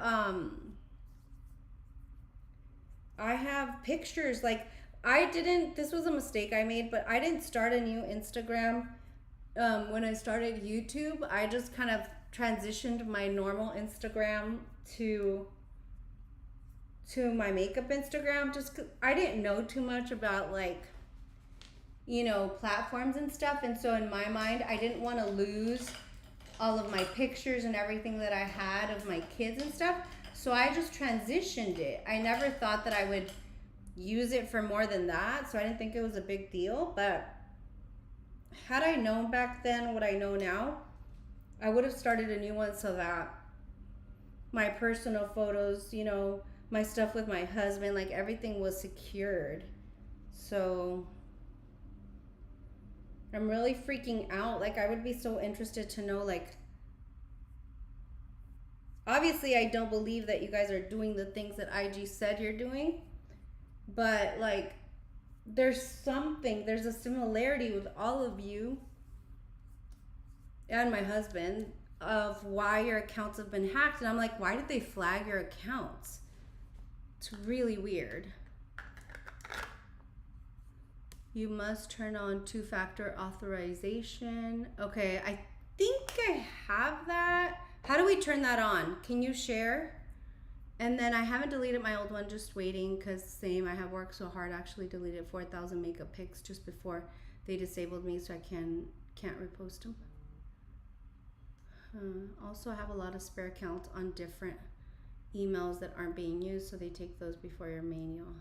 pictures. Like, this was a mistake I made, but I didn't start a new Instagram. When I started YouTube, I just kind of transitioned my normal Instagram to my makeup Instagram, just 'cause I didn't know too much about, like, you know, platforms and stuff. And so in my mind, I didn't want to lose all of my pictures and everything that I had of my kids and stuff. So I just transitioned it. I never thought that I would use it for more than that. So I didn't think it was a big deal, but had I known back then what I know now, I would have started a new one so that my personal photos, you know, my stuff with my husband, like, everything was secured. So I'm really freaking out. Like, I would be so interested to know, like, obviously I don't believe that you guys are doing the things that IG said you're doing, but like, there's a similarity with all of you and my husband of why your accounts have been hacked. And I'm like, why did they flag your accounts? It's really weird. You must turn on 2-factor authorization. Okay, I think I have that. How do we turn that on? Can you share? And then I haven't deleted my old one, just waiting, because same, I have worked so hard. Actually deleted 4,000 makeup pics just before they disabled me, so I can't repost them. Also, I have a lot of spare accounts on different emails that aren't being used, so they take those before your manual.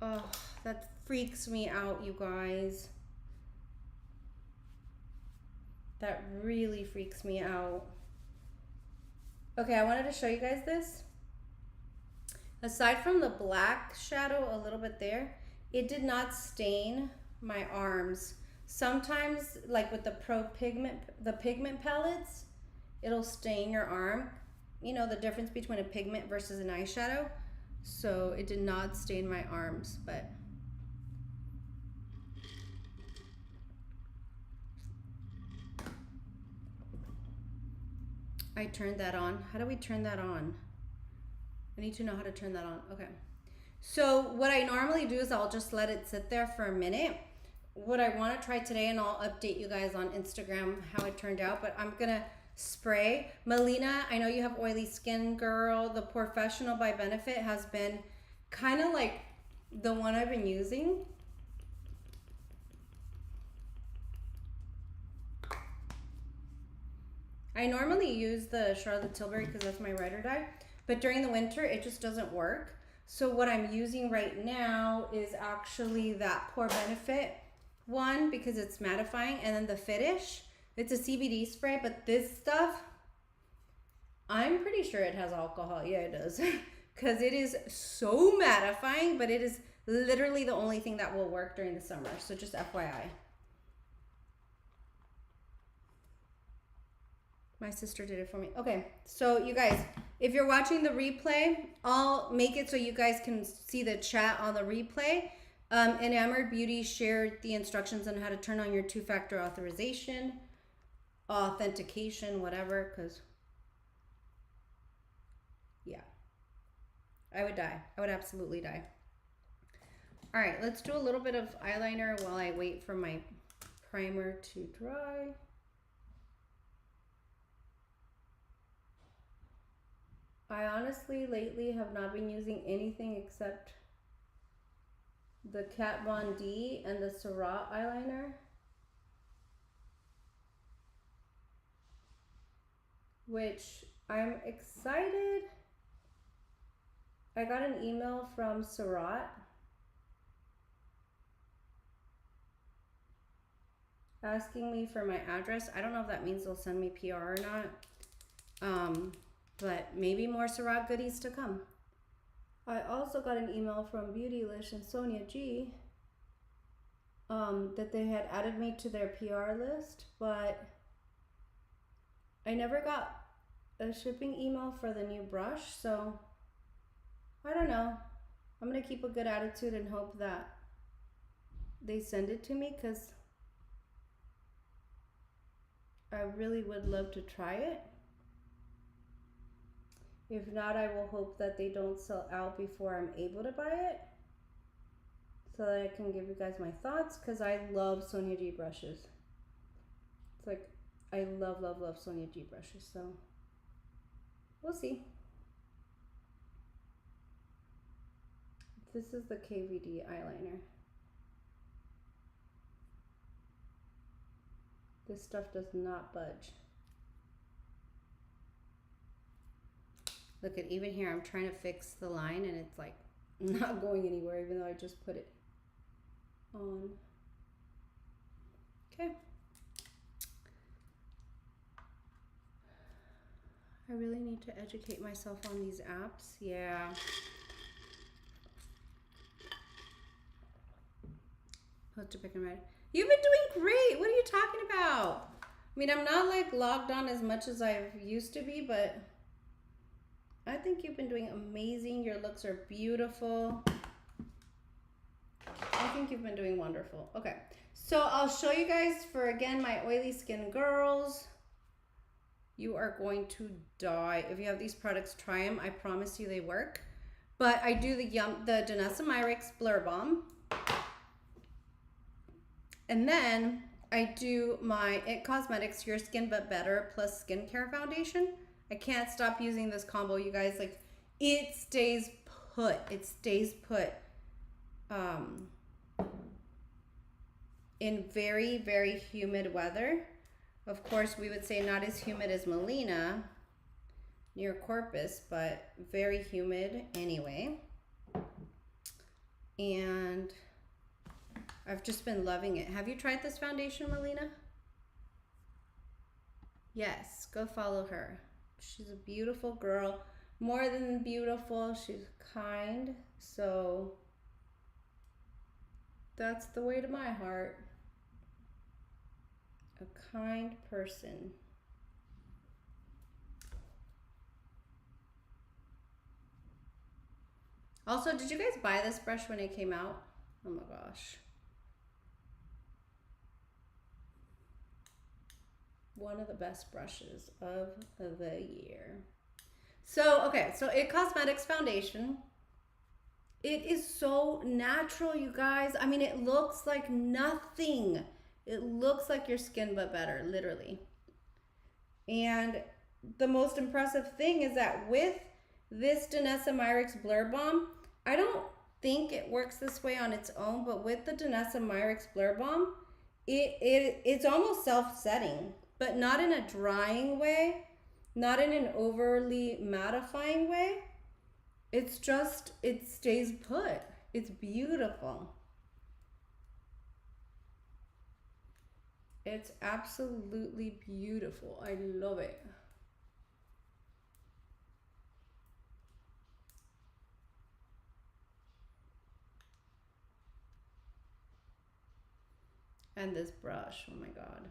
Oh, that freaks me out, you guys. That really freaks me out. Okay, I wanted to show you guys this. Aside from the black shadow a little bit there, it did not stain my arms. Sometimes, like with the pigment palettes, it'll stain your arm. You know, the difference between a pigment versus an eyeshadow. So it did not stain my arms, but I turned that on. How do we turn that on? I need to know how to turn that on. Okay. So what I normally do is I'll just let it sit there for a minute. What I want to try today, and I'll update you guys on Instagram how it turned out, but I'm going to spray. Melina, I know you have oily skin, girl. The Professional by Benefit has been kind of like the one I've been using. I normally use the Charlotte Tilbury because that's my ride or die, but during the winter it just doesn't work. So what I'm using right now is actually that Pore Benefit one because it's mattifying, and then the Finish. It's a CBD spray, but this stuff, I'm pretty sure it has alcohol. Yeah, it does. Because it is so mattifying, but it is literally the only thing that will work during the summer. So just FYI. My sister did it for me. Okay, so you guys, if you're watching the replay, I'll make it so you guys can see the chat on the replay. Enamored Beauty shared the instructions on how to turn on your two-factor authentication, whatever, because, yeah, I would die. I would absolutely die. All right, let's do a little bit of eyeliner while I wait for my primer to dry. I honestly lately have not been using anything except the Kat Von D and the Surratt eyeliner, which I'm excited. I got an email from Surratt asking me for my address. I don't know if that means they'll send me PR or not. But maybe more Surratt goodies to come. I also got an email from Beautylish and Sonia G that they had added me to their PR list, but I never got a shipping email for the new brush, so I don't know. I'm gonna keep a good attitude and hope that they send it to me, because I really would love to try it. If not, I will hope that they don't sell out before I'm able to buy it, so that I can give you guys my thoughts, because I love Sonia G brushes. It's like, I love, love, love Sonia G brushes, so we'll see. This is the KVD eyeliner. This stuff does not budge. Look at, even here, I'm trying to fix the line and it's like not going anywhere, even though I just put it on. Okay. I really need to educate myself on these apps. Yeah. Post to pick and read. You've been doing great. What are you talking about? I mean, I'm not like logged on as much as I used to be, but I think you've been doing amazing. Your looks are beautiful. I think you've been doing wonderful. Okay, so I'll show you guys for, again, my oily skin girls. You are going to die. If you have these products, try them. I promise you they work. But I do the Danessa Myricks Blur Balm. And then I do my IT Cosmetics Your Skin But Better plus Skincare Foundation. I can't stop using this combo, you guys. Like, it stays put. It stays put. In very, very humid weather. Of course, we would say not as humid as Melina near Corpus, but very humid anyway. And I've just been loving it. Have you tried this foundation, Melina? Yes, go follow her. She's a beautiful girl. More than beautiful, she's kind. So that's the way to my heart. A kind person. Also, did you guys buy this brush when it came out? Oh my gosh. One of the best brushes of the year. So, okay, so IT Cosmetics Foundation. It is so natural, you guys. I mean, it looks like nothing. It looks like your skin but better, literally. And the most impressive thing is that with this Danessa Myricks Blur Balm, I don't think it works this way on its own, but with the Danessa Myricks Blur Balm, it's almost self-setting, but not in a drying way, not in an overly mattifying way. It's just, it stays put. It's beautiful. It's absolutely beautiful. I love it. And this brush, oh my God.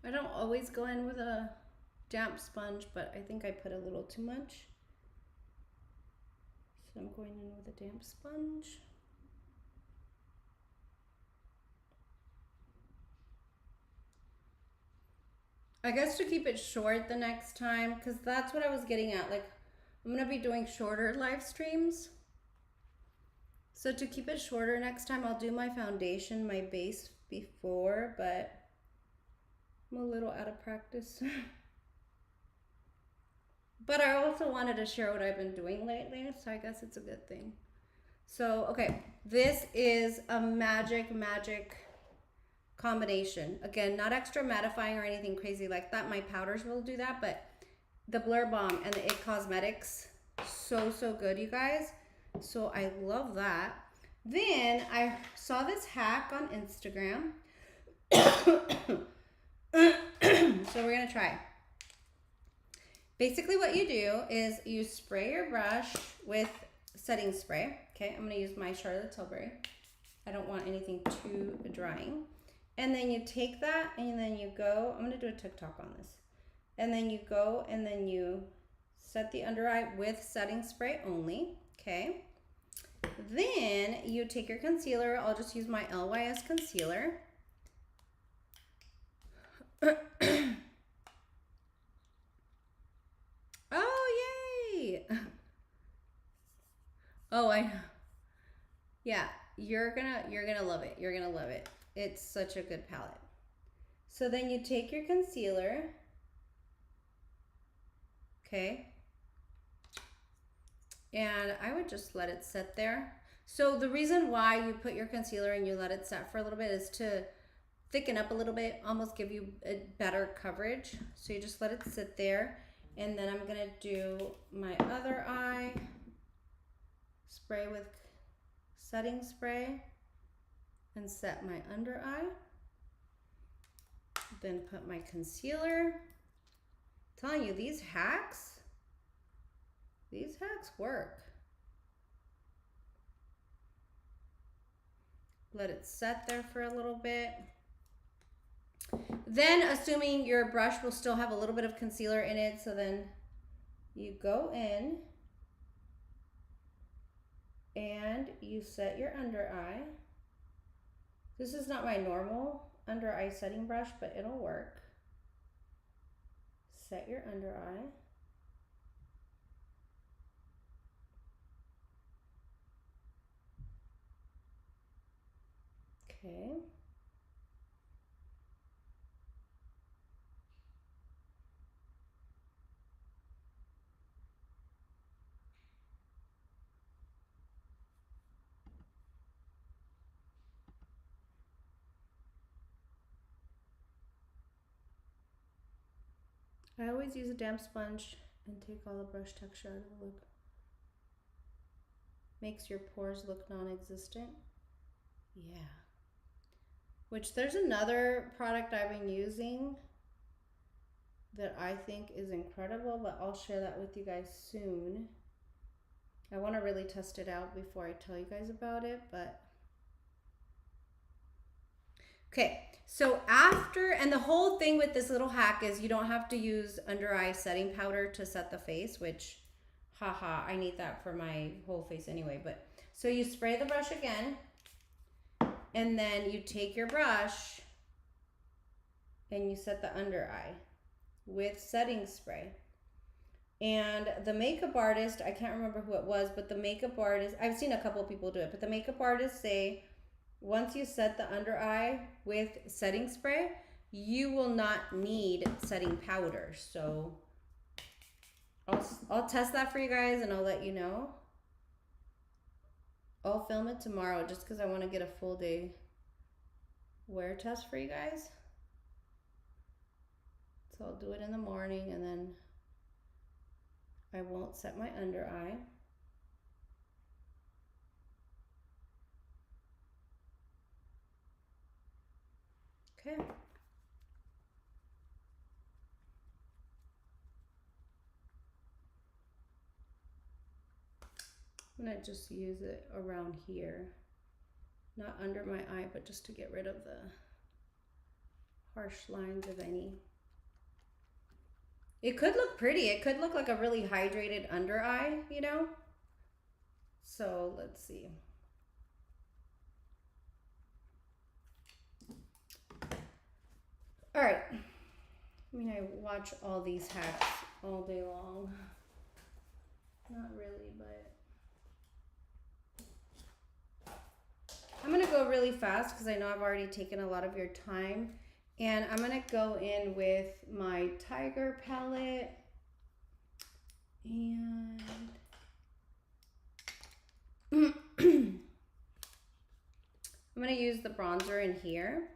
I don't always go in with a damp sponge, but I think I put a little too much. So I'm going in with a damp sponge. I guess to keep it short the next time, because that's what I was getting at. Like, I'm going to be doing shorter live streams. So to keep it shorter next time, I'll do my foundation, my base before, but I'm a little out of practice. But I also wanted to share what I've been doing lately, so I guess it's a good thing. So, okay, this is a magic combination. Again, not extra mattifying or anything crazy like that. My powders will do that, but the Blur Balm and the It Cosmetics, so good, you guys. So I love that. Then I saw this hack on Instagram. So we're gonna try. Basically what you do is you spray your brush with setting spray. Okay, I'm gonna use my Charlotte Tilbury. I don't want anything too drying. And then you take that and then you go, I'm gonna do a TikTok on this. And then you go and then you set the under eye with setting spray only, okay? Then you take your concealer. I'll just use my LYS concealer. Oh, yay! Oh, I know. Yeah, you're gonna love it. You're gonna love it. It's such a good palette. So then you take your concealer, okay? And I would just let it sit there. So the reason why you put your concealer and you let it set for a little bit is to thicken up a little bit, almost give you a better coverage. So you just let it sit there. And then I'm gonna do my other eye, spray with setting spray and set my under eye. Then put my concealer. I'm telling you, these hacks work. Let it set there for a little bit. Then, assuming your brush will still have a little bit of concealer in it, so then you go in and you set your under eye. This is not my normal under eye setting brush, but it'll work. Set your under eye. Okay. I always use a damp sponge and take all the brush texture out of the look. Makes your pores look non-existent. Yeah. Which there's another product I've been using that I think is incredible, but I'll share that with you guys soon. I want to really test it out before I tell you guys about it, but okay. So after, and the whole thing with this little hack is you don't have to use under eye setting powder to set the face, which, haha, I need that for my whole face anyway. But so you spray the brush again, and then you take your brush and you set the under eye with setting spray. And the makeup artist, I can't remember who it was, but the makeup artist, I've seen a couple people do it, but the makeup artists say once you set the under eye with setting spray, you will not need setting powder. So I'll test that for you guys and I'll let you know. I'll film it tomorrow just because I want to get a full day wear test for you guys. So I'll do it in the morning and then I won't set my under eye. Okay. I'm gonna just use it around here. Not under my eye, but just to get rid of the harsh lines of any. It could look pretty. It could look like a really hydrated under eye, you know? So let's see. All right. I mean, I watch all these hacks all day long. Not really, but I'm gonna go really fast because I know I've already taken a lot of your time. And I'm gonna go in with my Tiger palette. And I'm gonna use the bronzer in here.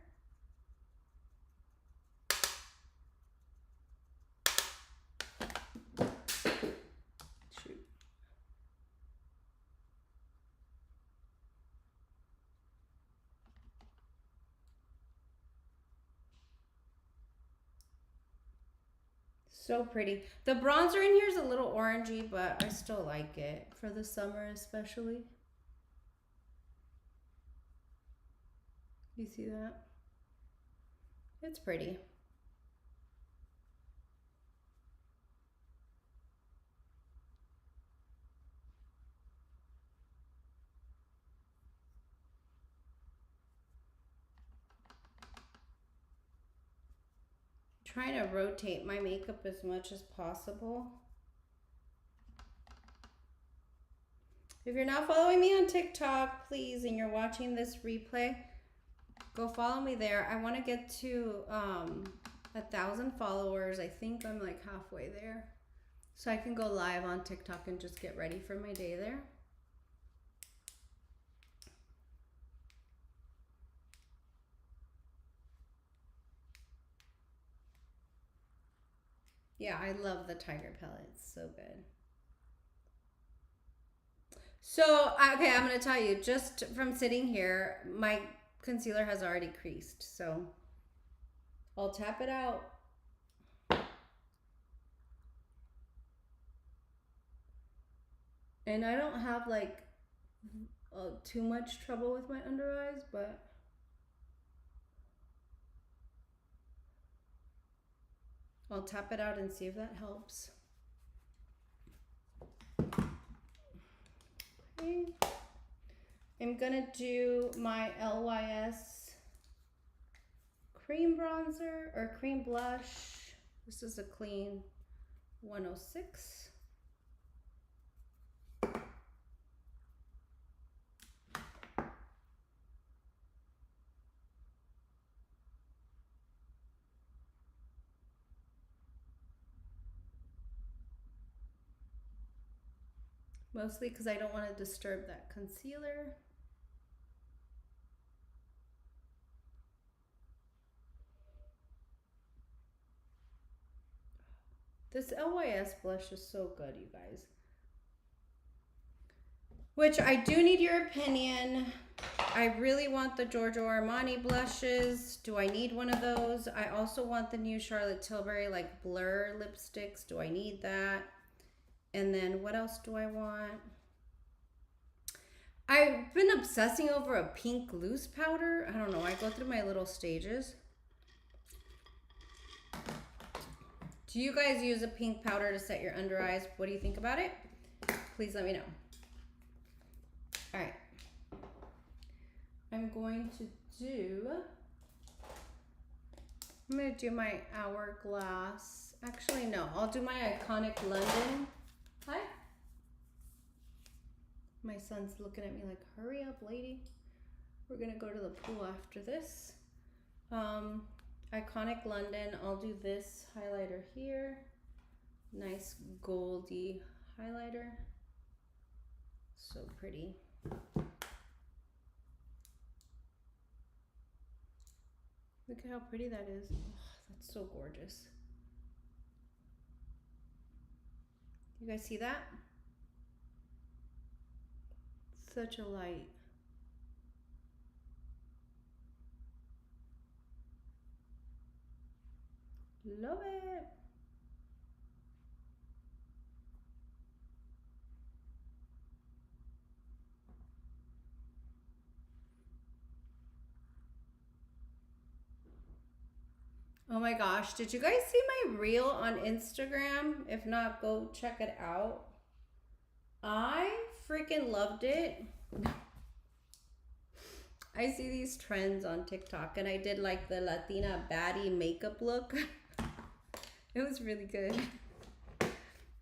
So pretty. The bronzer in here is a little orangey, but I still like it for the summer especially. You see that? It's pretty. Trying to rotate my makeup as much as possible. If you're not following me on TikTok, please, and you're watching this replay, go follow me there. I want to get to 1,000 followers. I think I'm like halfway there. So I can go live on TikTok and just get ready for my day there. Yeah, I love the Tiger palette. It's so good. So, okay, I'm going to tell you, just from sitting here, my concealer has already creased. So, I'll tap it out. And I don't have like too much trouble with my under eyes, but I'll tap it out and see if that helps. Okay. I'm gonna do my LYS cream bronzer or cream blush. This is a clean 106. Mostly because I don't want to disturb that concealer. This LYS blush is so good, you guys. Which I do need your opinion. I really want the Giorgio Armani blushes. Do I need one of those? I also want the new Charlotte Tilbury like blur lipsticks. Do I need that? And then what else do I want? I've been obsessing over a pink loose powder. I don't know. I go through my little stages. Do you guys use a pink powder to set your under eyes? What do you think about it? Please let me know. All right. I'm going to do my Hourglass Actually, no. I'll do my Iconic London. Hi. My son's looking at me like, hurry up, lady. We're gonna go to the pool after this. Iconic London, I'll do this highlighter here. Nice goldy highlighter. So pretty. Look at how pretty that is. Oh, that's so gorgeous. You guys see that? Such a light. Love it. Oh my gosh, did you guys see my reel on Instagram? If not, go check it out. I freaking loved it. I see these trends on TikTok and I did like the Latina baddie makeup look. It was really good.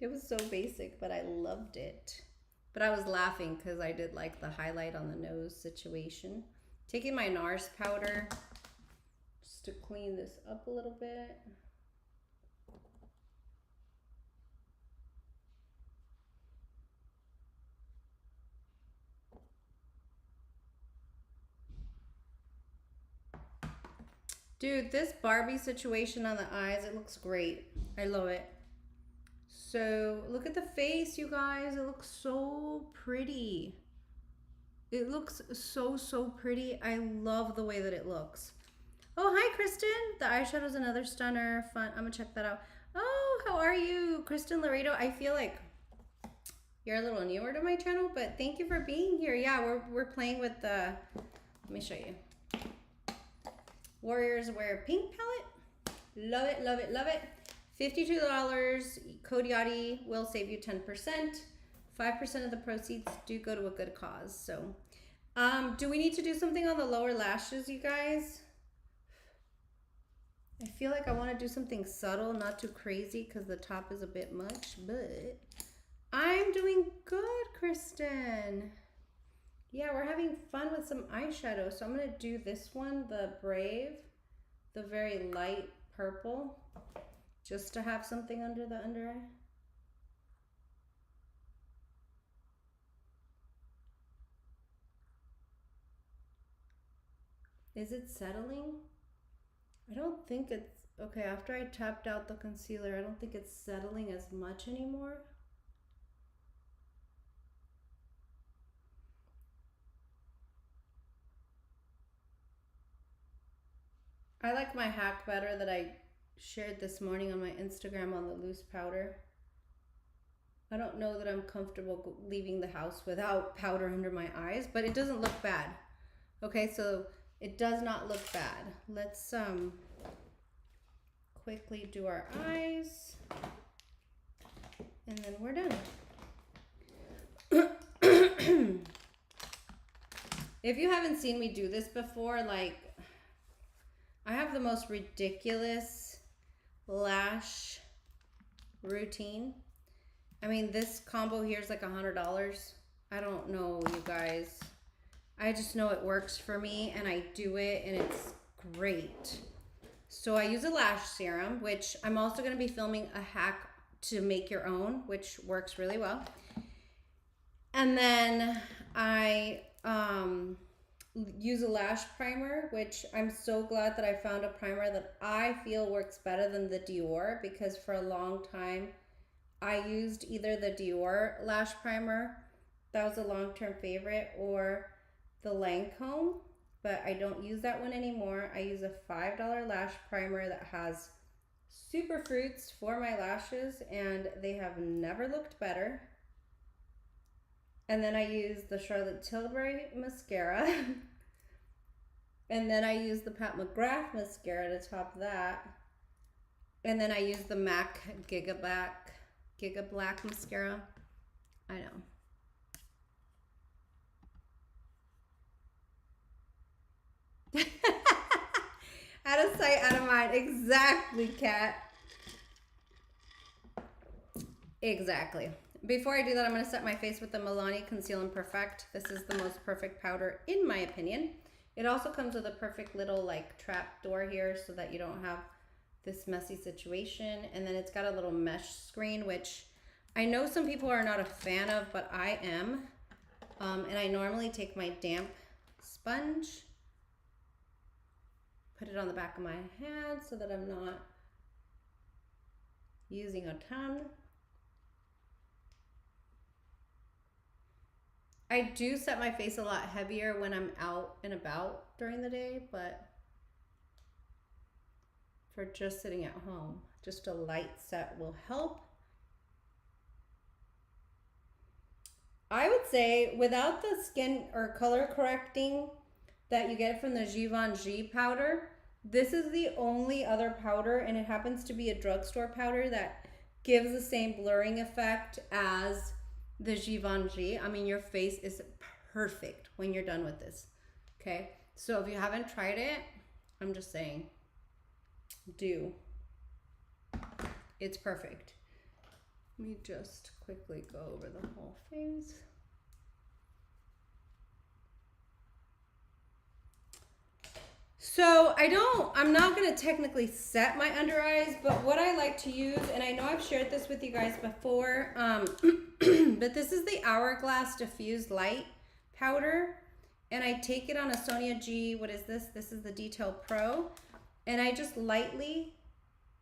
It was so basic, but I loved it. But I was laughing because I did like the highlight on the nose situation. Taking my NARS powder just to clean this up a little bit. Dude, this Barbie situation on the eyes, it looks great. I love it. So look at the face, you guys. It looks so pretty. It looks so pretty. I love the way that it looks. Oh, hi, Kristen. The eyeshadow's another stunner. Fun. I'm gonna check that out. Oh, how are you, Kristen Laredo? I feel like you're a little newer to my channel, but thank you for being here. Yeah, we're playing with the, let me show you. Warriors Wear Pink palette. Love it, love it, love it. $52. Code Yadi will save you 10%. 5% of the proceeds do go to a good cause. So, do we need to do something on the lower lashes, you guys? I feel like I want to do something subtle, not too crazy, because the top is a bit much, but I'm doing good, Kristen. Yeah, we're having fun with some eyeshadow. So I'm going to do this one, the Brave, the very light purple, just to have something under the under eye. Is it settling? I don't think it's, okay, after I tapped out the concealer, I don't think it's settling as much anymore. I like my hack better that I shared this morning on my Instagram on the loose powder. I don't know that I'm comfortable leaving the house without powder under my eyes, but it doesn't look bad. Okay, so it does not look bad. Let's quickly do our eyes and then we're done. If you haven't seen me do this before, like, I have the most ridiculous lash routine. I mean, this combo here is like $100. I don't know, you guys. I just know it works for me and I do it and it's great. So I use a lash serum, which I'm also going to be filming a hack to make your own, which works really well. And then I use a lash primer, which I'm so glad that I found a primer that I feel works better than the Dior, because for a long time I used either the Dior lash primer, that was a long-term favorite, or the Lancome, but I don't use that one anymore. I use a $5 lash primer that has super fruits for my lashes and they have never looked better. And then I use the Charlotte Tilbury mascara. And then I use the Pat McGrath mascara to top that. And then I use the MAC Giga Black mascara. I know. Out of sight, out of mind. Exactly, Kat. Exactly. Before I do that, I'm going to set my face with the Milani Conceal and Perfect. This is the most perfect powder in my opinion. It also comes with a perfect little like trap door here so that you don't have this messy situation. And then it's got a little mesh screen, which I know some people are not a fan of, but I am. And I normally take my damp sponge, put it on the back of my hand so that I'm not using a ton. I do set my face a lot heavier when I'm out and about during the day, but for just sitting at home, just a light set will help. I would say without the skin or color correcting that you get from the Givenchy powder, this is the only other powder, and it happens to be a drugstore powder that gives the same blurring effect as the Givenchy. I mean, your face is perfect when you're done with this. Okay, so if you haven't tried it, I'm just saying, do. It's perfect. Let me just quickly go over the whole face. So I'm not gonna technically set my under eyes, but what I like to use, and I know I've shared this with you guys before, but this is the Hourglass Diffused Light Powder, and I take it on a Sonia G, what is this? This is the Detail Pro, and I just lightly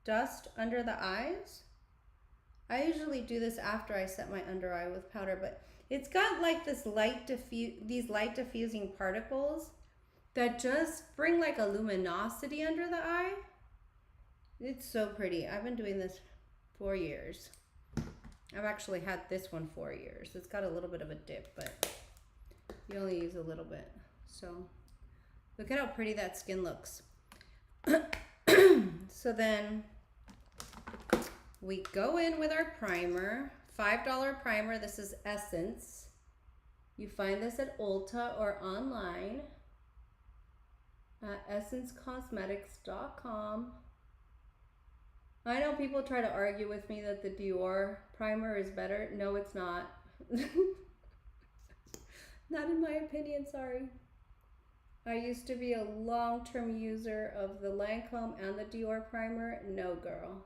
dust under the eyes. I usually do this after I set my under eye with powder, but it's got like these light diffusing particles that just bring like a luminosity under the eye. It's so pretty. I've been doing this 4 years. I've actually had this one 4 years. It's got a little bit of a dip, but you only use a little bit. So look at how pretty that skin looks. So then we go in with our primer, $5 primer. This is Essence. You find this at Ulta or online at essencecosmetics.com. I know people try to argue with me that the Dior primer is better. No, it's not. Not in my opinion, sorry. I used to be a long-term user of the Lancome and the Dior primer. No, girl.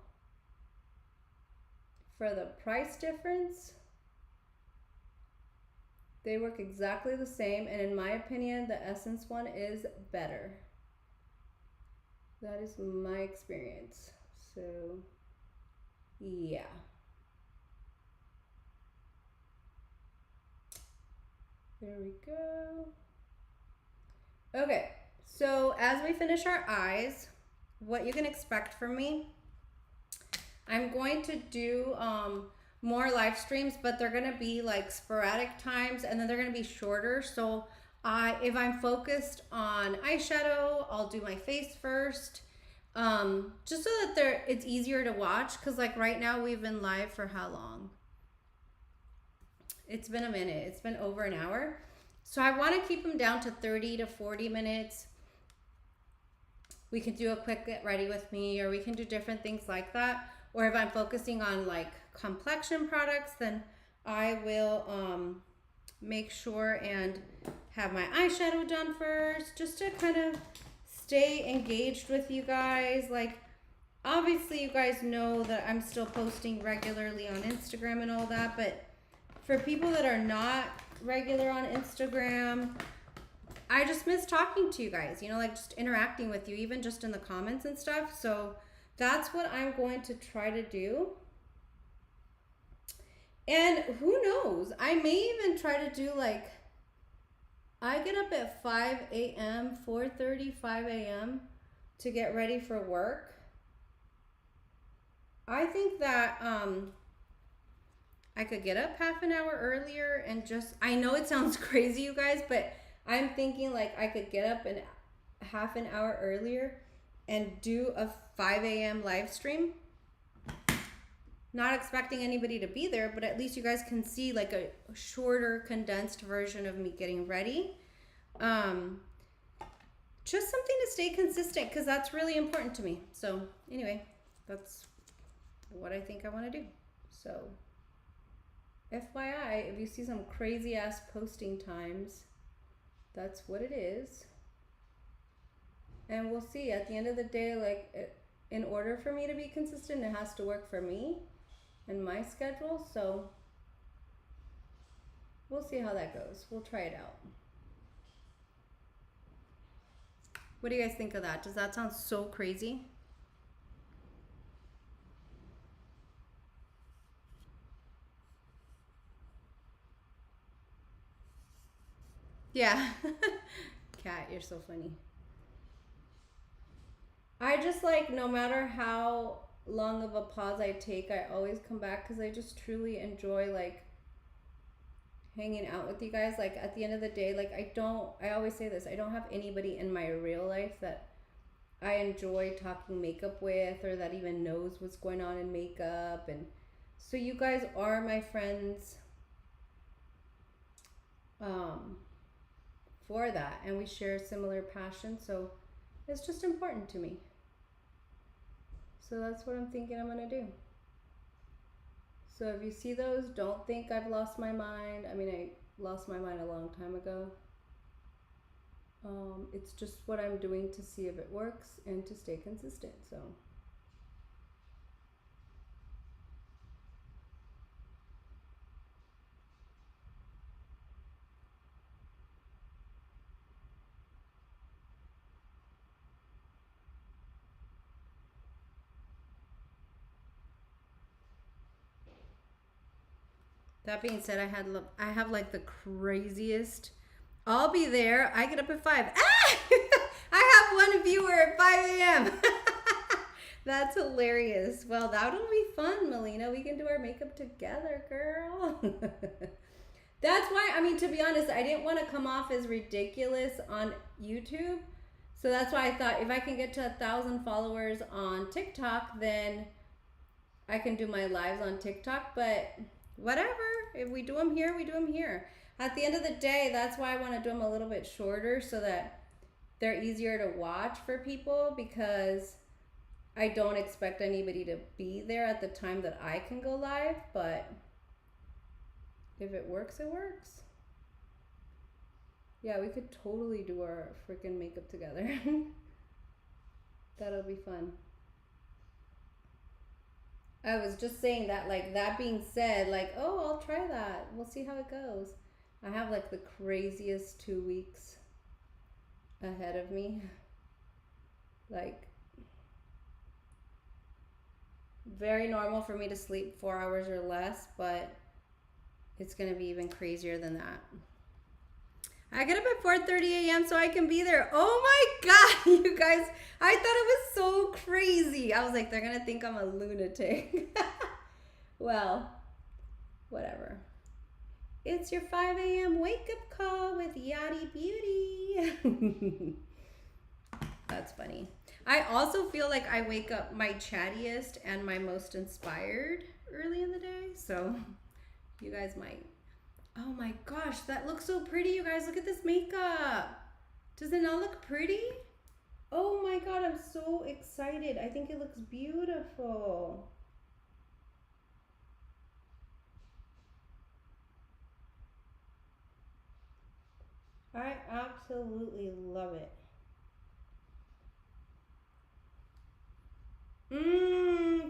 For the price difference, they work exactly the same, and in my opinion, the Essence one is better. That is my experience. So, yeah. There we go. Okay, so as we finish our eyes, what you can expect from me, I'm going to do more live streams, but they're gonna be like sporadic times, and then they're gonna be shorter. So if I'm focused on eyeshadow, I'll do my face first, just so that it's easier to watch. Cause like right now we've been live for how long? It's been a minute. It's been over an hour. So I want to keep them down to 30 to 40 minutes. We can do a quick get ready with me, or we can do different things like that. Or if I'm focusing on like complexion products, then I will make sure and have my eyeshadow done first, just to kind of stay engaged with you guys. Like, obviously you guys know that I'm still posting regularly on Instagram and all that, but for people that are not regular on Instagram, I just miss talking to you guys, you know, like just interacting with you, even just in the comments and stuff. So that's what I'm going to try to do. And who knows, I may even try to do like, I get up at 5 a.m., 4:30, 5 a.m. to get ready for work. I think that I could get up half an hour earlier and just, I know it sounds crazy, you guys, but I'm thinking like I could get up half an hour earlier and do a 5 a.m. live stream. Not expecting anybody to be there, but at least you guys can see like a shorter, condensed version of me getting ready. Just something to stay consistent, because that's really important to me. So anyway, that's what I think I want to do. So FYI, if you see some crazy ass posting times, that's what it is. And we'll see at the end of the day, like in order for me to be consistent, it has to work for me and my schedule. So we'll see how that goes. We'll try it out. What do you guys think of that? Does that sound so crazy? Yeah. Kat, you're so funny. I just like, no matter how long of a pause I take, I always come back because I just truly enjoy like hanging out with you guys. Like at the end of the day, like I always say this, I don't have anybody in my real life that I enjoy talking makeup with or that even knows what's going on in makeup. And so you guys are my friends for that, and we share similar passion, so it's just important to me. So that's what I'm thinking I'm gonna do. So if you see those, don't think I've lost my mind. I mean, I lost my mind a long time ago. It's just what I'm doing to see if it works and to stay consistent. So that being said, I have like the craziest. I'll be there. I get up at 5. Ah! I have one viewer at 5 a.m. That's hilarious. Well, that'll be fun, Melina. We can do our makeup together, girl. That's why, I mean, to be honest, I didn't want to come off as ridiculous on YouTube. So that's why I thought if I can get to 1,000 followers on TikTok, then I can do my lives on TikTok. But whatever. If we do them here, we do them here. At the end of the day, that's why I want to do them a little bit shorter so that they're easier to watch for people, because I don't expect anybody to be there at the time that I can go live, but if it works, it works. Yeah, we could totally do our freaking makeup together. That'll be fun. I was just saying that, like, that being said, like, oh, I'll try that. We'll see how it goes. I have like the craziest 2 weeks ahead of me. Like, very normal for me to sleep 4 hours or less, but it's gonna be even crazier than that. I get up at 4:30 a.m. so I can be there. Oh my God, you guys, I thought it was so crazy. I was like, they're gonna think I'm a lunatic. Well, whatever. It's your 5 a.m. wake-up call with Yadi Beauty. That's funny. I also feel like I wake up my chattiest and my most inspired early in the day, so you guys might. Oh my gosh, that looks so pretty, you guys. Look at this makeup. Does it not look pretty? Oh my God, I'm so excited. I think it looks beautiful. I absolutely love it.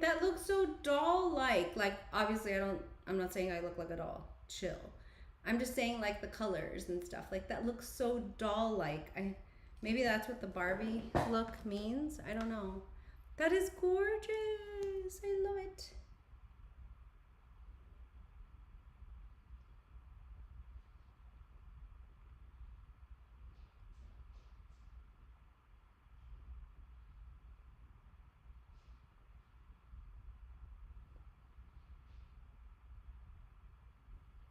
That looks so doll-like. Like, obviously I'm not saying I look like a doll. Chill. I'm just saying, like, the colors and stuff. Like, that looks so doll-like. Maybe that's what the Barbie look means. I don't know. That is gorgeous. I love it.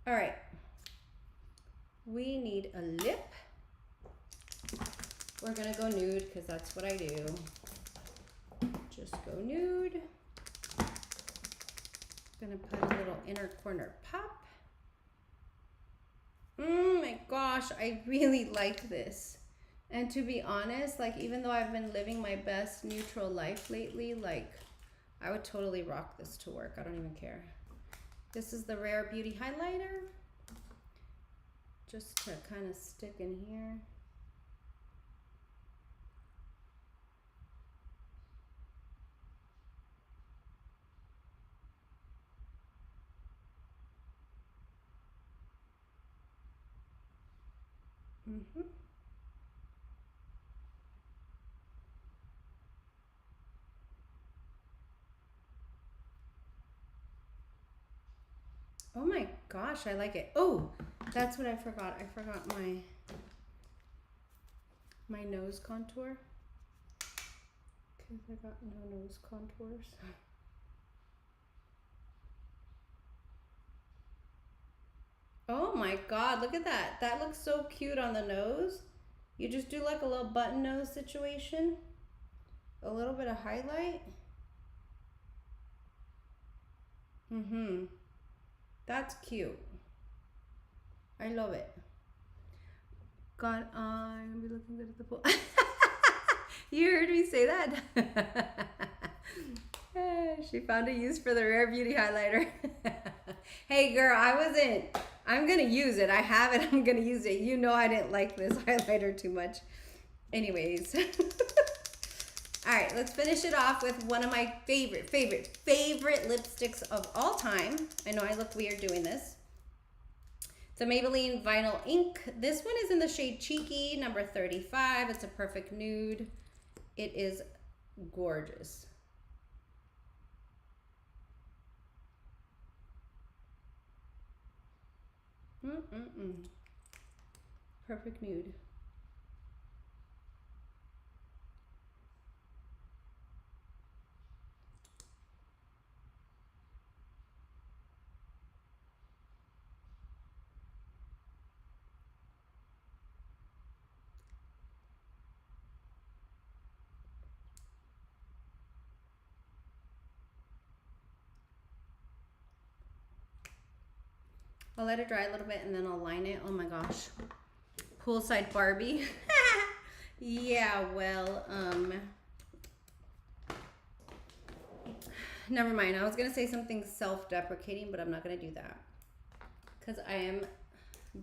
All right. We need a lip. We're gonna go nude because that's what I do. Just go nude. Gonna put a little inner corner pop. My gosh, I really like this. And to be honest, like, even though I've been living my best neutral life lately, like, I would totally rock this to work. I don't even care. This is the Rare Beauty highlighter. Just to kind of stick in here. Oh my gosh, I like it. Oh, that's what I forgot. I forgot my nose contour. Because I got no nose contours. Oh my god, look at that. That looks so cute on the nose. You just do like a little button nose situation. A little bit of highlight. That's cute. I love it. God, I'm gonna be looking good at the pool. You heard me say that? She found a use for the Rare Beauty highlighter. Hey girl, I'm gonna use it. I have it, I'm gonna use it. You know I didn't like this highlighter too much. Anyways. All right, let's finish it off with one of my favorite lipsticks of all time. I know I look weird doing this. It's a Maybelline Vinyl Ink. This one is in the shade Cheeky, number 35. It's a perfect nude. It is gorgeous. Perfect nude. I'll let it dry a little bit and then I'll line it. Oh my gosh. Poolside Barbie. Yeah, well, never mind. I was going to say something self-deprecating, but I'm not going to do that. Because I am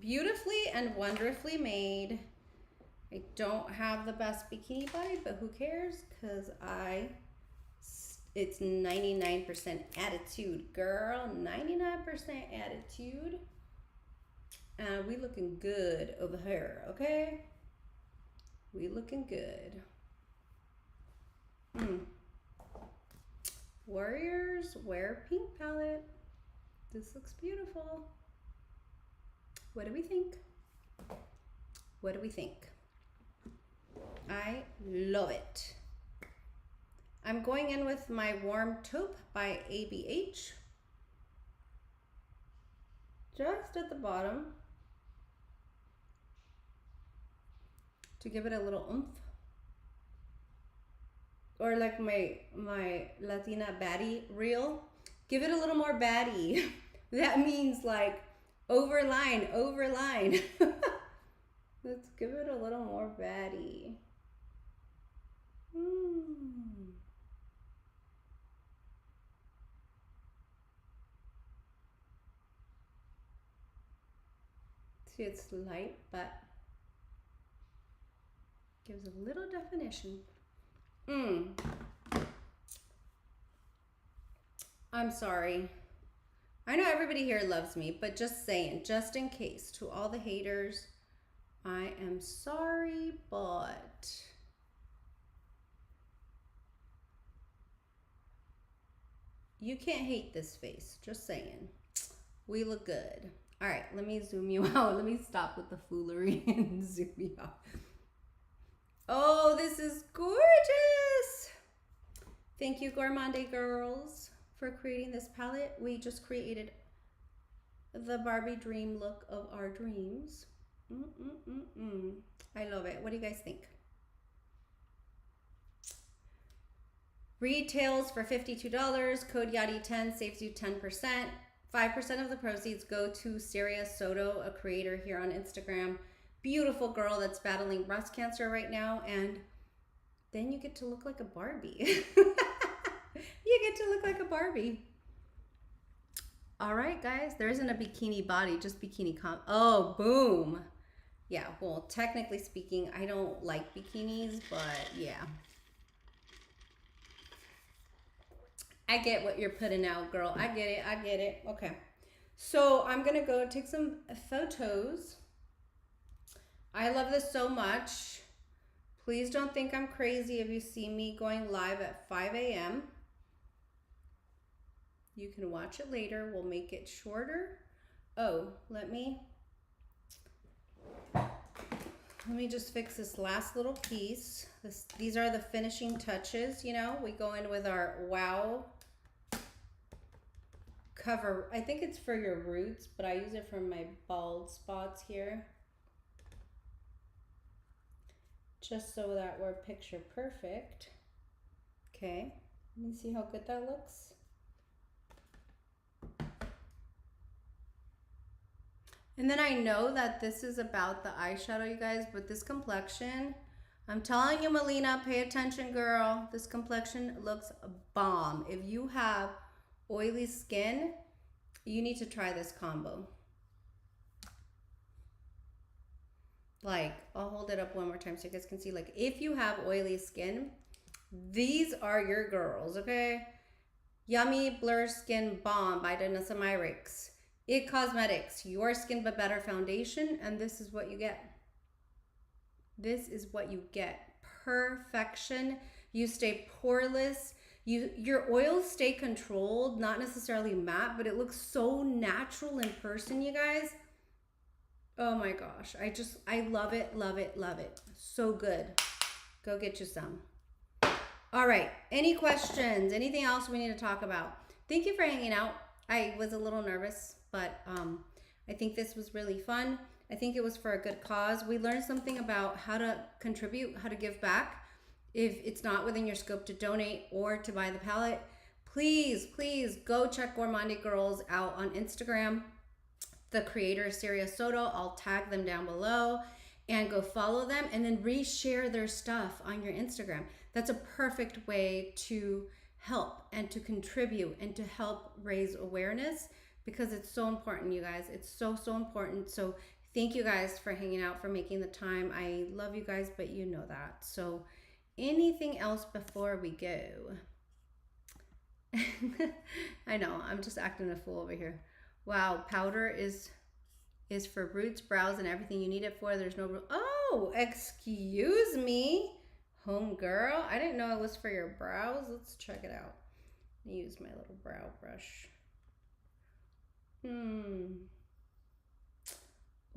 beautifully and wonderfully made. I don't have the best bikini body, but who cares? Because it's 99% attitude, girl. 99% attitude. And we looking good over here, okay? We looking good. Warriors Wear Pink palette. This looks beautiful. What do we think? What do we think? I love it. I'm going in with my Warm Taupe by ABH. Just at the bottom. To give it a little oomph. Or like my Latina baddie reel. Give it a little more baddie. That means like overline, overline. Let's give it a little more baddie. See, it's light, but gives a little definition. I'm sorry. I know everybody here loves me, but just saying, just in case, to all the haters, I am sorry, but you can't hate this face. Just saying. We look good. All right, let me zoom you out. Let me stop with the foolery and zoom you out. Oh, this is gorgeous. Thank you, Gourmande Girls, for creating this palette. We just created the Barbie dream look of our dreams. I love it. What do you guys think? Retails for $52. Code Yadi10 saves you 10%. 5% of the proceeds go to Sirius Soto, a creator here on Instagram. Beautiful girl that's battling breast cancer right now. And then you get to look like a Barbie. You get to look like a Barbie. All right, guys, there isn't a bikini body, just bikini comp. Oh, boom. Yeah, well, technically speaking, I don't like bikinis, but yeah. I get what you're putting out, girl. I get it. I get it. Okay. So I'm going to go take some photos. I love this so much. Please don't think I'm crazy if you see me going live at 5 a.m. You can watch it later. We'll make it shorter. Oh, let me just fix this last little piece. These are the finishing touches, you know. We go in with our Wow cover. I think it's for your roots, but I use it for my bald spots here. Just so that we're picture perfect. Okay, let me see how good that looks. And then I know that this is about the eyeshadow, you guys, but this complexion, I'm telling you, Melina, pay attention, girl. This complexion looks bomb. If you have oily skin, you need to try this combo. Like, I'll hold it up one more time so you guys can see. Like, if you have oily skin, these are your girls, okay? Yummy Blur Skin Balm by Danessa Myricks. It Cosmetics, your skin but better foundation, and this is what you get. This is what you get. Perfection. You stay poreless. Your oils stay controlled, not necessarily matte, but it looks so natural in person, you guys. Oh my gosh. I love it, love it, love it. So good. Go get you some. All right. Any questions? Anything else we need to talk about? Thank you for hanging out. I was a little nervous, but I think this was really fun. I think it was for a good cause. We learned something about how to contribute, how to give back. If it's not within your scope to donate or to buy the palette, please, please go check Gourmande Girls out on Instagram. The creator, Syria Soto, I'll tag them down below, and go follow them and then reshare their stuff on your Instagram. That's a perfect way to help and to contribute and to help raise awareness, because it's so important, you guys. It's so, so important. So thank you guys for hanging out, for making the time. I love you guys, but you know that. So anything else before we go? I know, I'm just acting a fool over here. Wow, powder is for roots, brows, and everything you need it for. There's no... Oh, excuse me, home girl. I didn't know it was for your brows. Let's check it out. Let me use my little brow brush.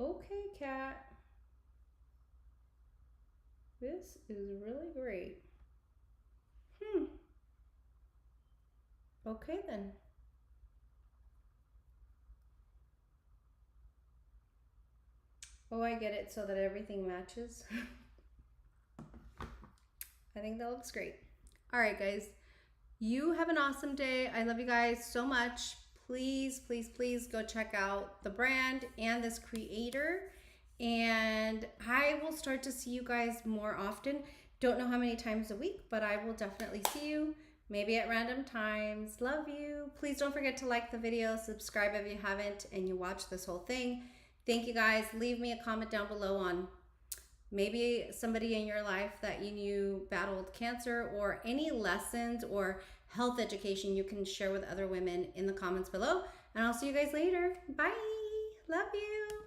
Okay, cat. This is really great. Okay, then. Oh, I get it, so that everything matches. I think that looks great. All right, guys. You have an awesome day. I love you guys so much. Please, please, please go check out the brand and this creator. And I will start to see you guys more often. Don't know how many times a week, but I will definitely see you. Maybe at random times. Love you. Please don't forget to like the video, subscribe if you haven't, and you watch this whole thing. Thank you guys. Leave me a comment down below on maybe somebody in your life that you knew battled cancer, or any lessons or health education you can share with other women in the comments below. And I'll see you guys later. Bye. Love you.